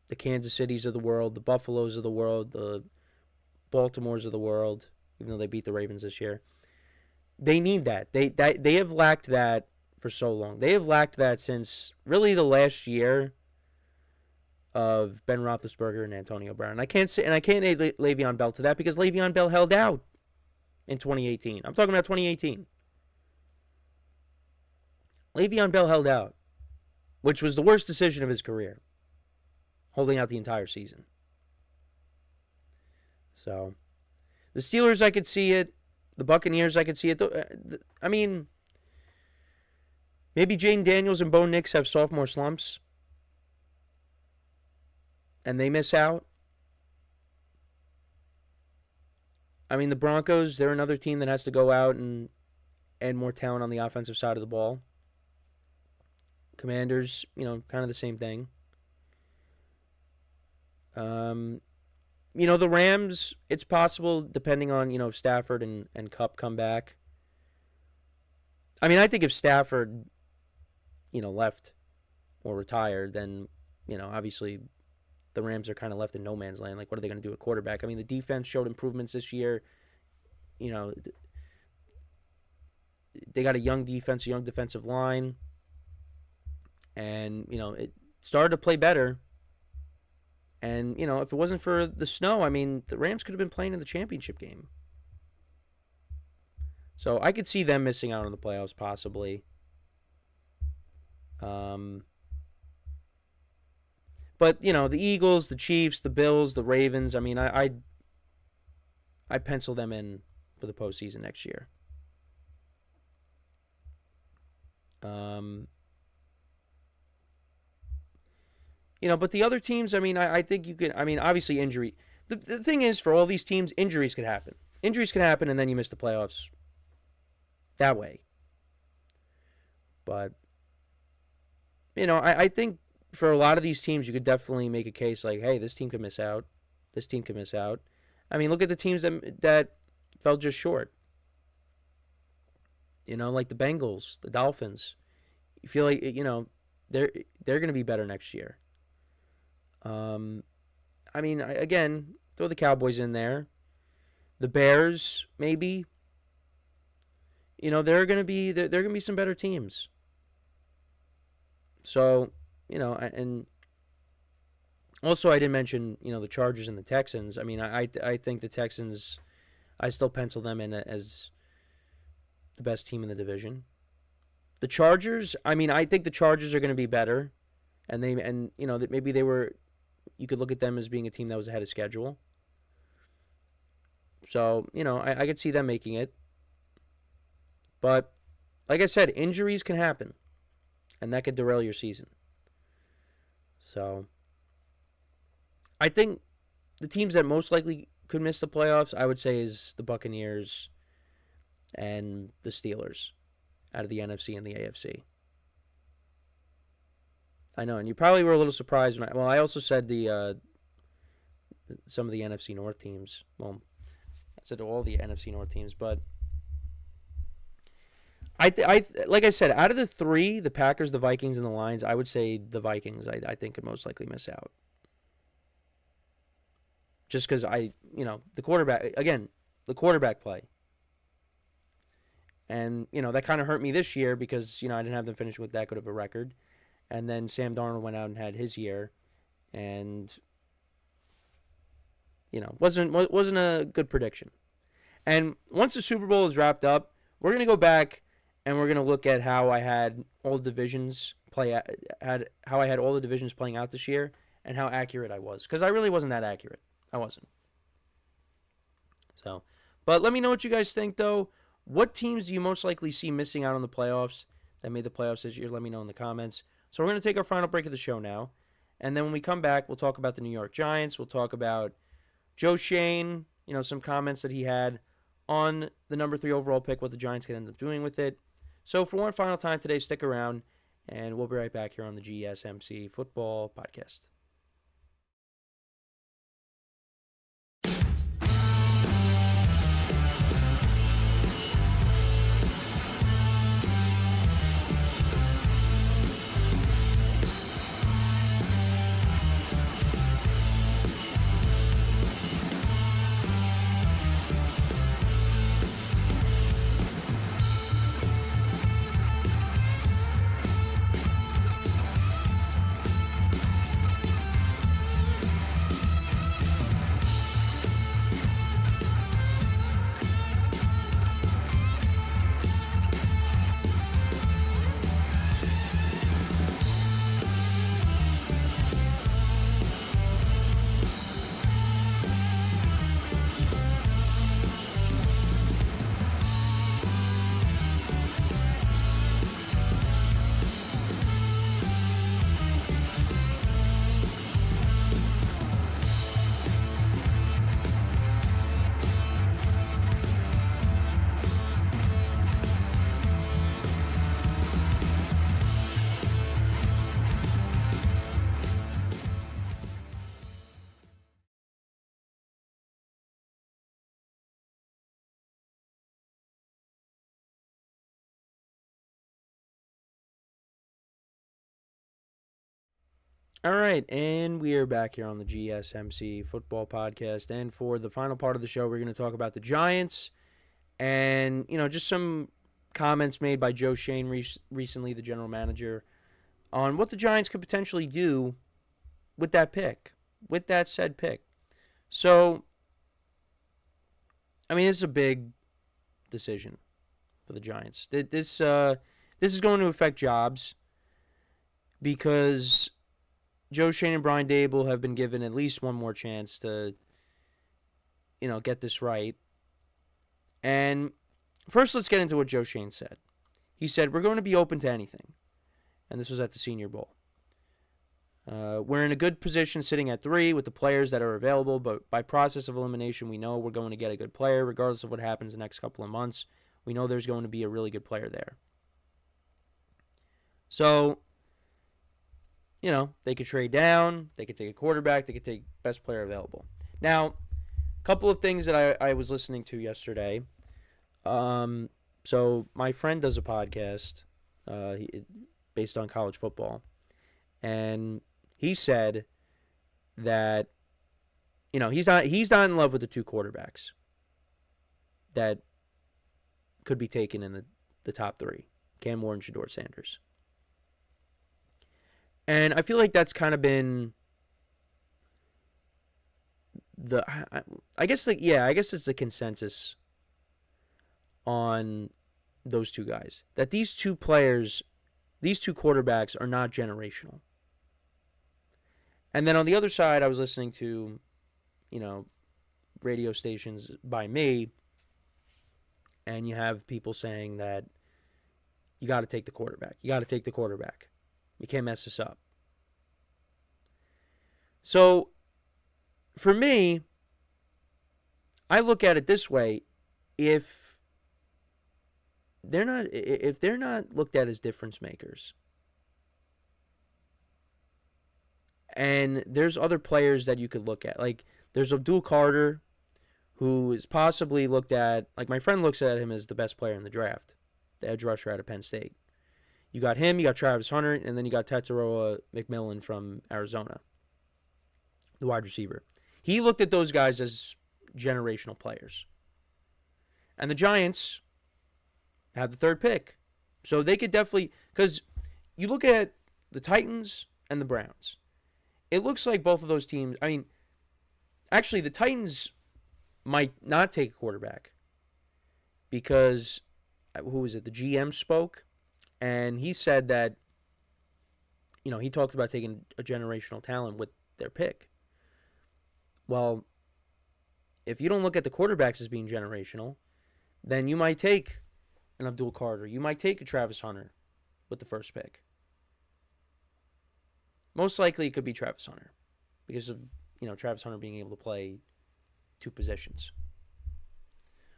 the Kansas Cities of the world, the Buffaloes of the world, the Baltimores of the world, even though they beat the Ravens this year. They need that. They have lacked that for so long. They have lacked that since really the last year of Ben Roethlisberger and Antonio Brown. I can't add Le'Veon Bell to that because Le'Veon Bell held out in 2018. I'm talking about 2018. Le'Veon Bell held out, which was the worst decision of his career, holding out the entire season. So, the Steelers, I could see it. The Buccaneers, I could see it. I mean, maybe Jaden Daniels and Bo Nix have sophomore slumps, and they miss out. I mean, the Broncos, they're another team that has to go out and add more talent on the offensive side of the ball. Commanders, you know, kind of the same thing. You know, the Rams, it's possible, depending on, you know, if Stafford and Kupp come back. I mean, I think if Stafford, you know, left or retired, then, you know, obviously the Rams are kind of left in no man's land. Like, what are they going to do at quarterback? I mean, the defense showed improvements this year. You know, they got a young defense, a young defensive line. And, you know, it started to play better. And, you know, if it wasn't for the snow, I mean, the Rams could have been playing in the championship game. So I could see them missing out on the playoffs, possibly. But, you know, the Eagles, the Chiefs, the Bills, the Ravens, I mean, I pencil them in for the postseason next year. You know, but the other teams, I mean, I think you could, I mean, obviously injury. The thing is, for all these teams, injuries could happen. Injuries can happen, and then you miss the playoffs that way. But, you know, I think for a lot of these teams, you could definitely make a case like, hey, this team could miss out. This team could miss out. I mean, look at the teams that fell just short. You know, like the Bengals, the Dolphins. You feel like, you know, they're going to be better next year. I mean, again, throw the Cowboys in there. The Bears, maybe. You know, there are going to be some better teams. So, you know, and also I didn't mention, you know, the Chargers and the Texans. I mean, I think the Texans, I still pencil them in as the best team in the division. The Chargers, I mean, I think the Chargers are going to be better, and you know, that maybe they were. You could look at them as being a team that was ahead of schedule. So, you know, I could see them making it. But, like I said, injuries can happen. And that could derail your season. So, I think the teams that most likely could miss the playoffs, I would say, is the Buccaneers and the Steelers out of the NFC and the AFC. I know, and you probably were a little surprised. I also said some of the NFC North teams. Well, I said all the NFC North teams, but I like I said, out of the three, the Packers, the Vikings, and the Lions, I would say the Vikings. I think could most likely miss out, just because the quarterback play, and you know that kind of hurt me this year because I didn't have them finish with that good of a record. And then Sam Darnold went out and had his year, and wasn't a good prediction. And once the Super Bowl is wrapped up, we're gonna go back and we're gonna look at how I had all the divisions how I had all the divisions playing out this year, and how accurate I was, because I really wasn't that accurate. I wasn't. So, but let me know what you guys think, though. What teams do you most likely see missing out on the playoffs that made the playoffs this year? Let me know in the comments. So we're going to take our final break of the show now. And then when we come back, we'll talk about the New York Giants. We'll talk about Joe Shane, some comments that he had on the number 3 overall pick, what the Giants can end up doing with it. So for one final time today, stick around, and we'll be right back here on the GSMC Football Podcast. All right, and we are back here on the GSMC Football Podcast. And for the final part of the show, we're going to talk about the Giants and, just some comments made by Joe Shane recently, the general manager, on what the Giants could potentially do with that pick, with that said pick. So, this is a big decision for the Giants. This is going to affect jobs because Joe Shane and Brian Dable have been given at least one more chance to, get this right. And first, let's get into what Joe Shane said. He said, "We're going to be open to anything." And this was at the Senior Bowl. "We're in a good position sitting at 3 with the players that are available, but by process of elimination, we know we're going to get a good player regardless of what happens the next couple of months. We know there's going to be a really good player there." So, they could trade down, they could take a quarterback, they could take best player available. Now, a couple of things that I was listening to yesterday. So my friend does a podcast based on college football, and he said that he's not in love with the 2 quarterbacks that could be taken in the top 3, Cam Moore and Shedeur Sanders. And I feel like that's kind of been I guess it's the consensus on those 2 guys, that these 2 players, these 2 quarterbacks are not generational. And then on the other side, I was listening to, radio stations by me, and you have people saying that you got to take the quarterback. You got to take the quarterback. You can't mess this up. So, for me, I look at it this way: if they're not looked at as difference makers, and there's other players that you could look at, like there's Abdul Carter, who is possibly looked at, like my friend looks at him as the best player in the draft, the edge rusher out of Penn State. You got him, you got Travis Hunter, and then you got Tataroa McMillan from Arizona, the wide receiver. He looked at those guys as generational players. And the Giants have the 3rd pick. So they could definitely, because you look at the Titans and the Browns, it looks like both of those teams, actually the Titans might not take a quarterback because who was it? The GM spoke, and he said that, he talked about taking a generational talent with their pick. Well, if you don't look at the quarterbacks as being generational, then you might take an Abdul Carter. You might take a Travis Hunter with the first pick. Most likely it could be Travis Hunter because of, Travis Hunter being able to play two positions.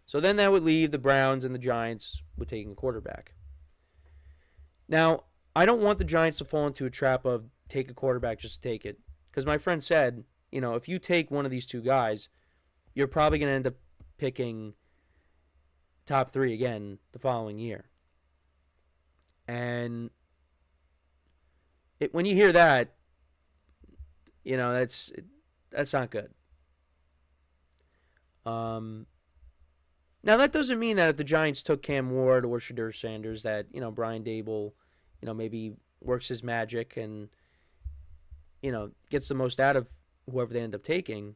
So then that would leave the Browns and the Giants with taking a quarterback. Now, I don't want the Giants to fall into a trap of take a quarterback just to take it. Because my friend said, if you take one of these two guys, you're probably going to end up picking top 3 again the following year. And when you hear that, that's not good. Now, that doesn't mean that if the Giants took Cam Ward or Shadur Sanders that, Brian Dable, maybe works his magic and, gets the most out of whoever they end up taking.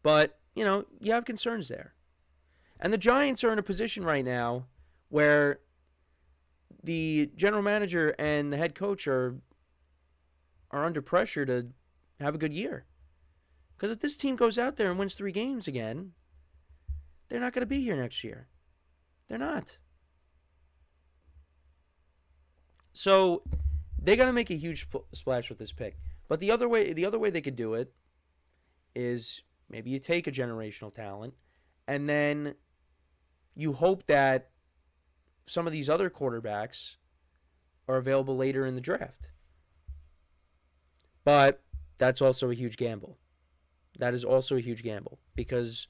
But, you have concerns there. And the Giants are in a position right now where the general manager and the head coach are under pressure to have a good year. Because if this team goes out there and wins 3 games again, they're not going to be here next year. They're not. So they got to make a huge splash with this pick. But the other way they could do it is maybe you take a generational talent and then you hope that some of these other quarterbacks are available later in the draft. But that's also a huge gamble. That is also a huge gamble because,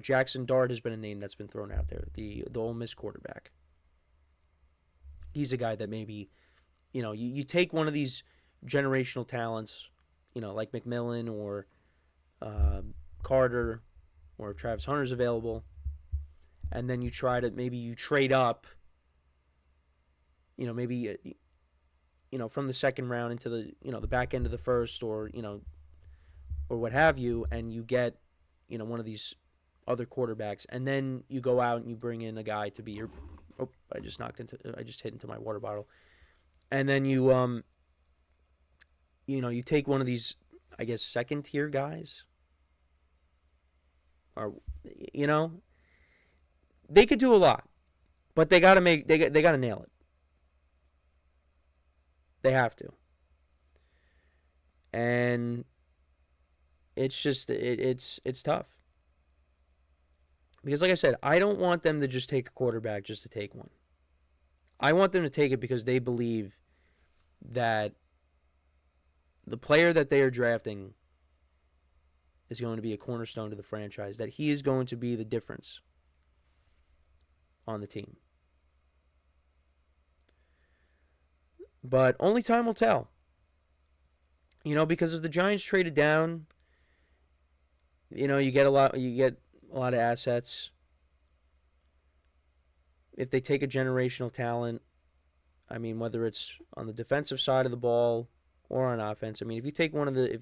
Jackson Dart has been a name that's been thrown out there, the Ole Miss quarterback. He's a guy that maybe, you take one of these generational talents, like McMillan or Carter or Travis Hunter's available, and then you try to, maybe you trade up, maybe, from the second round into the, the back end of the first or what have you, and you get, one of these other quarterbacks, and then you go out and you bring in a guy to be your, I just hit into my water bottle, and then you, you take one of these, I guess, second tier guys, or, they could do a lot, but they got to nail it. They have to. And it's just, it's tough. Because like I said, I don't want them to just take a quarterback just to take one. I want them to take it because they believe that the player that they are drafting is going to be a cornerstone to the franchise, that he is going to be the difference on the team. But only time will tell. Because if the Giants traded down, you get a lot of assets. If they take a generational talent, whether it's on the defensive side of the ball or on offense, if you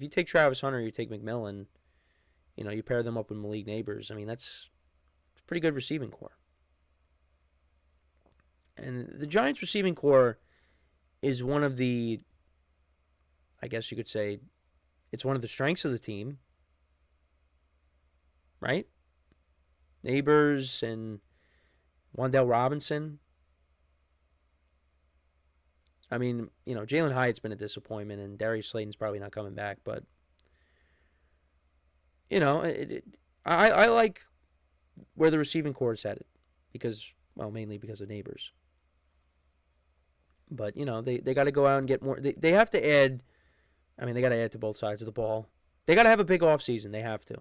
take Travis Hunter, you take McMillan, you pair them up with Malik Neighbors, that's a pretty good receiving core. And the Giants receiving core is one of the, I guess you could say, it's one of the strengths of the team, right? Neighbors and Wan'Dale Robinson. Jalen Hyatt's been a disappointment, and Darius Slayton's probably not coming back, but, I like where the receiving core is headed mainly because of Neighbors. But, they got to go out and get more. They have to add, they got to add to both sides of the ball. They got to have a big offseason. They have to.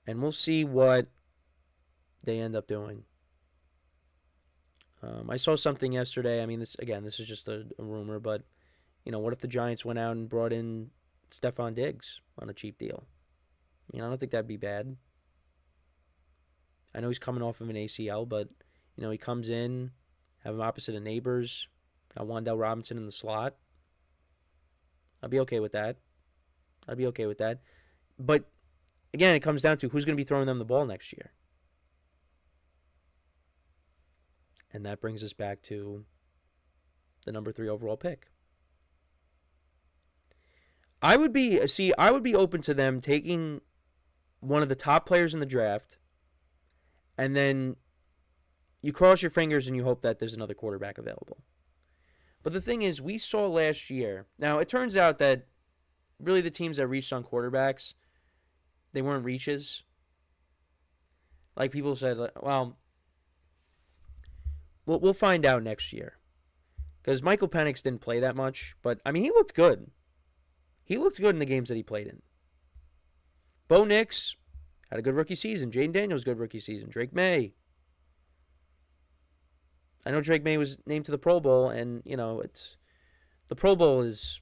And we'll see what they end up doing. I saw something yesterday. This is just a rumor, but, what if the Giants went out and brought in Stephon Diggs on a cheap deal? I don't think that'd be bad. I know he's coming off of an ACL, but, he comes in, have him opposite of Neighbors, got Wan'Dale Robinson in the slot. I'd be okay with that. But again, it comes down to who's going to be throwing them the ball next year. And that brings us back to the number 3 overall pick. I would be open to them taking one of the top players in the draft, and then you cross your fingers and you hope that there's another quarterback available. But the thing is, we saw last year. Now, it turns out that really the teams that reached on quarterbacks, they weren't reaches. Like people said, well, we'll find out next year. Because Michael Penix didn't play that much, but, I mean, he looked good. He looked good in the games that he played in. Bo Nix had a good rookie season. Jaden Daniels, good rookie season. Drake May. I know Drake May was named to the Pro Bowl, and, you know, the Pro Bowl is,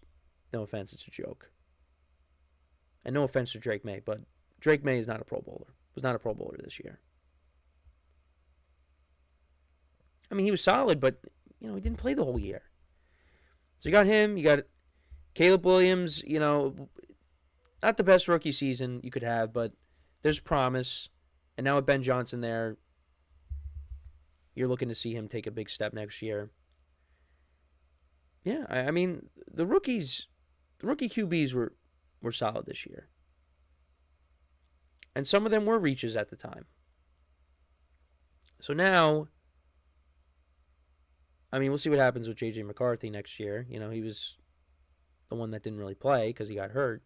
no offense, it's a joke. And no offense to Drake May, but Drake May is not a Pro Bowler. Was not a Pro Bowler this year. I mean, he was solid, but, you know, he didn't play the whole year. So you got him, you got Caleb Williams, you know, not the best rookie season you could have, but there's promise. And now with Ben Johnson there, you're looking to see him take a big step next year. Yeah, I mean, the rookie QBs were solid this year. And some of them were reaches at the time. So now, I mean, we'll see what happens with J.J. McCarthy next year. You know, he was the one that didn't really play because he got hurt.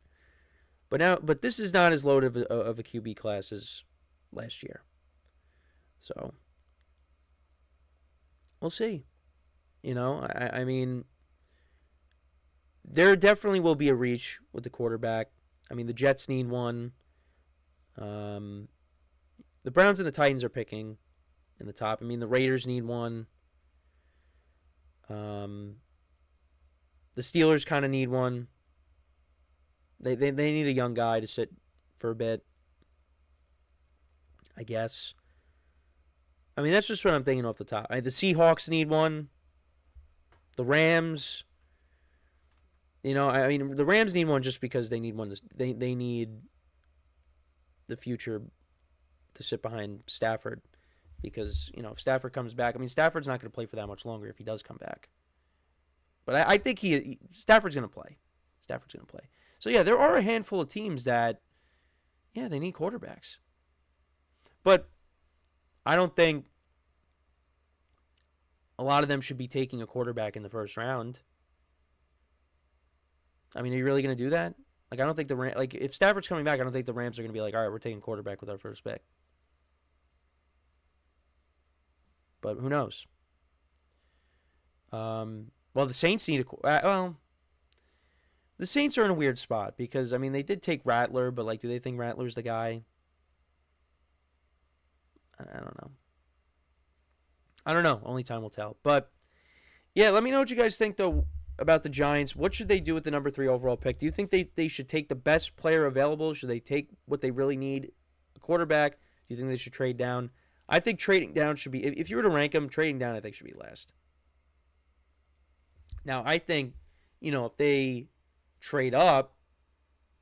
But this is not as loaded of a QB class as last year. So, we'll see. You know, I mean, there definitely will be a reach with the quarterback. I mean, the Jets need one. The Browns and the Titans are picking in the top. I mean, the Raiders need one. The Steelers kind of need one. They need a young guy to sit for a bit, I guess. I mean, that's just what I'm thinking off the top. The Seahawks need one. The Rams. You know, I mean, the Rams need one just because they need one. They need the future to sit behind Stafford. Because, you know, if Stafford comes back, I mean, Stafford's not going to play for that much longer if he does come back. But I think Stafford's going to play. Stafford's going to play. So, yeah, there are a handful of teams that, yeah, they need quarterbacks. But I don't think a lot of them should be taking a quarterback in the first round. I mean, are you really going to do that? Like, I don't think if Stafford's coming back, I don't think the Rams are going to be like, all right, we're taking quarterback with our first pick. But who knows? Well, the Saints need the Saints are in a weird spot because, I mean, they did take Rattler, but, like, do they think Rattler's the guy? I don't know. Only time will tell. But, yeah, let me know what you guys think, though, about the Giants. What should they do with the number 3 overall pick? Do you think they should take the best player available? Should they take what they really need, a quarterback? Do you think they should trade down? I think trading down should be, if you were to rank them, trading down I think should be last. Now, I think, you know, if they trade up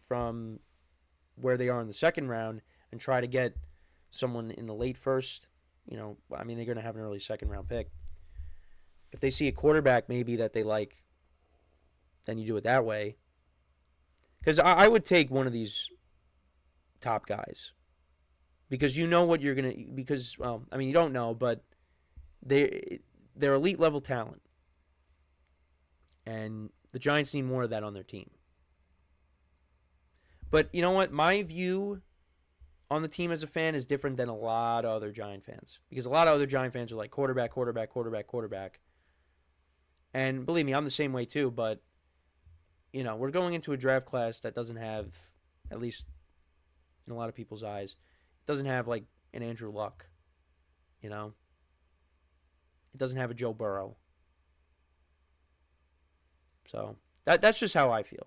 from where they are in the second round and try to get someone in the late first, you know, I mean, they're going to have an early second round pick. If they see a quarterback maybe that they like, then you do it that way. Because I would take one of these top guys. Because you know what you're going to... Because, well, I mean, you don't know, but they're elite level talent. And the Giants need more of that on their team. But you know what? My view on the team as a fan is different than a lot of other Giant fans. Because a lot of other Giant fans are like quarterback, quarterback, quarterback, quarterback. And believe me, I'm the same way too. But, you know, we're going into a draft class that doesn't have, at least in a lot of people's eyes, doesn't have like an Andrew Luck, you know. It doesn't have a Joe Burrow. So that's just how I feel.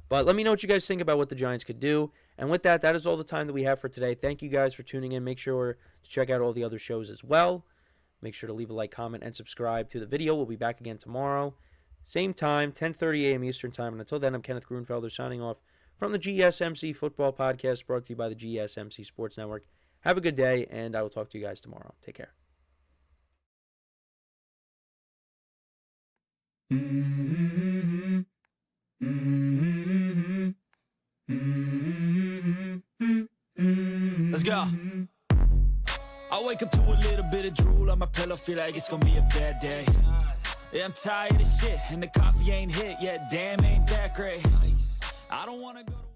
But let me know what you guys think about what the Giants could do. And with that, that is all the time that we have for today. Thank you guys for tuning in. Make sure to check out all the other shows as well. Make sure to leave a like, comment, and subscribe to the video. We'll be back again tomorrow. Same time, 10:30 a.m. Eastern Time. And until then, I'm Kenneth Grunfelder signing off from the GSMC Football Podcast, brought to you by the GSMC Sports Network. Have a good day, and I will talk to you guys tomorrow. Take care. Let's go. I wake up to a little bit of drool on my pillow, feel like it's gonna be a bad day. Yeah, I'm tired of shit, and the coffee ain't hit yet, damn, ain't that great. I don't wanna go to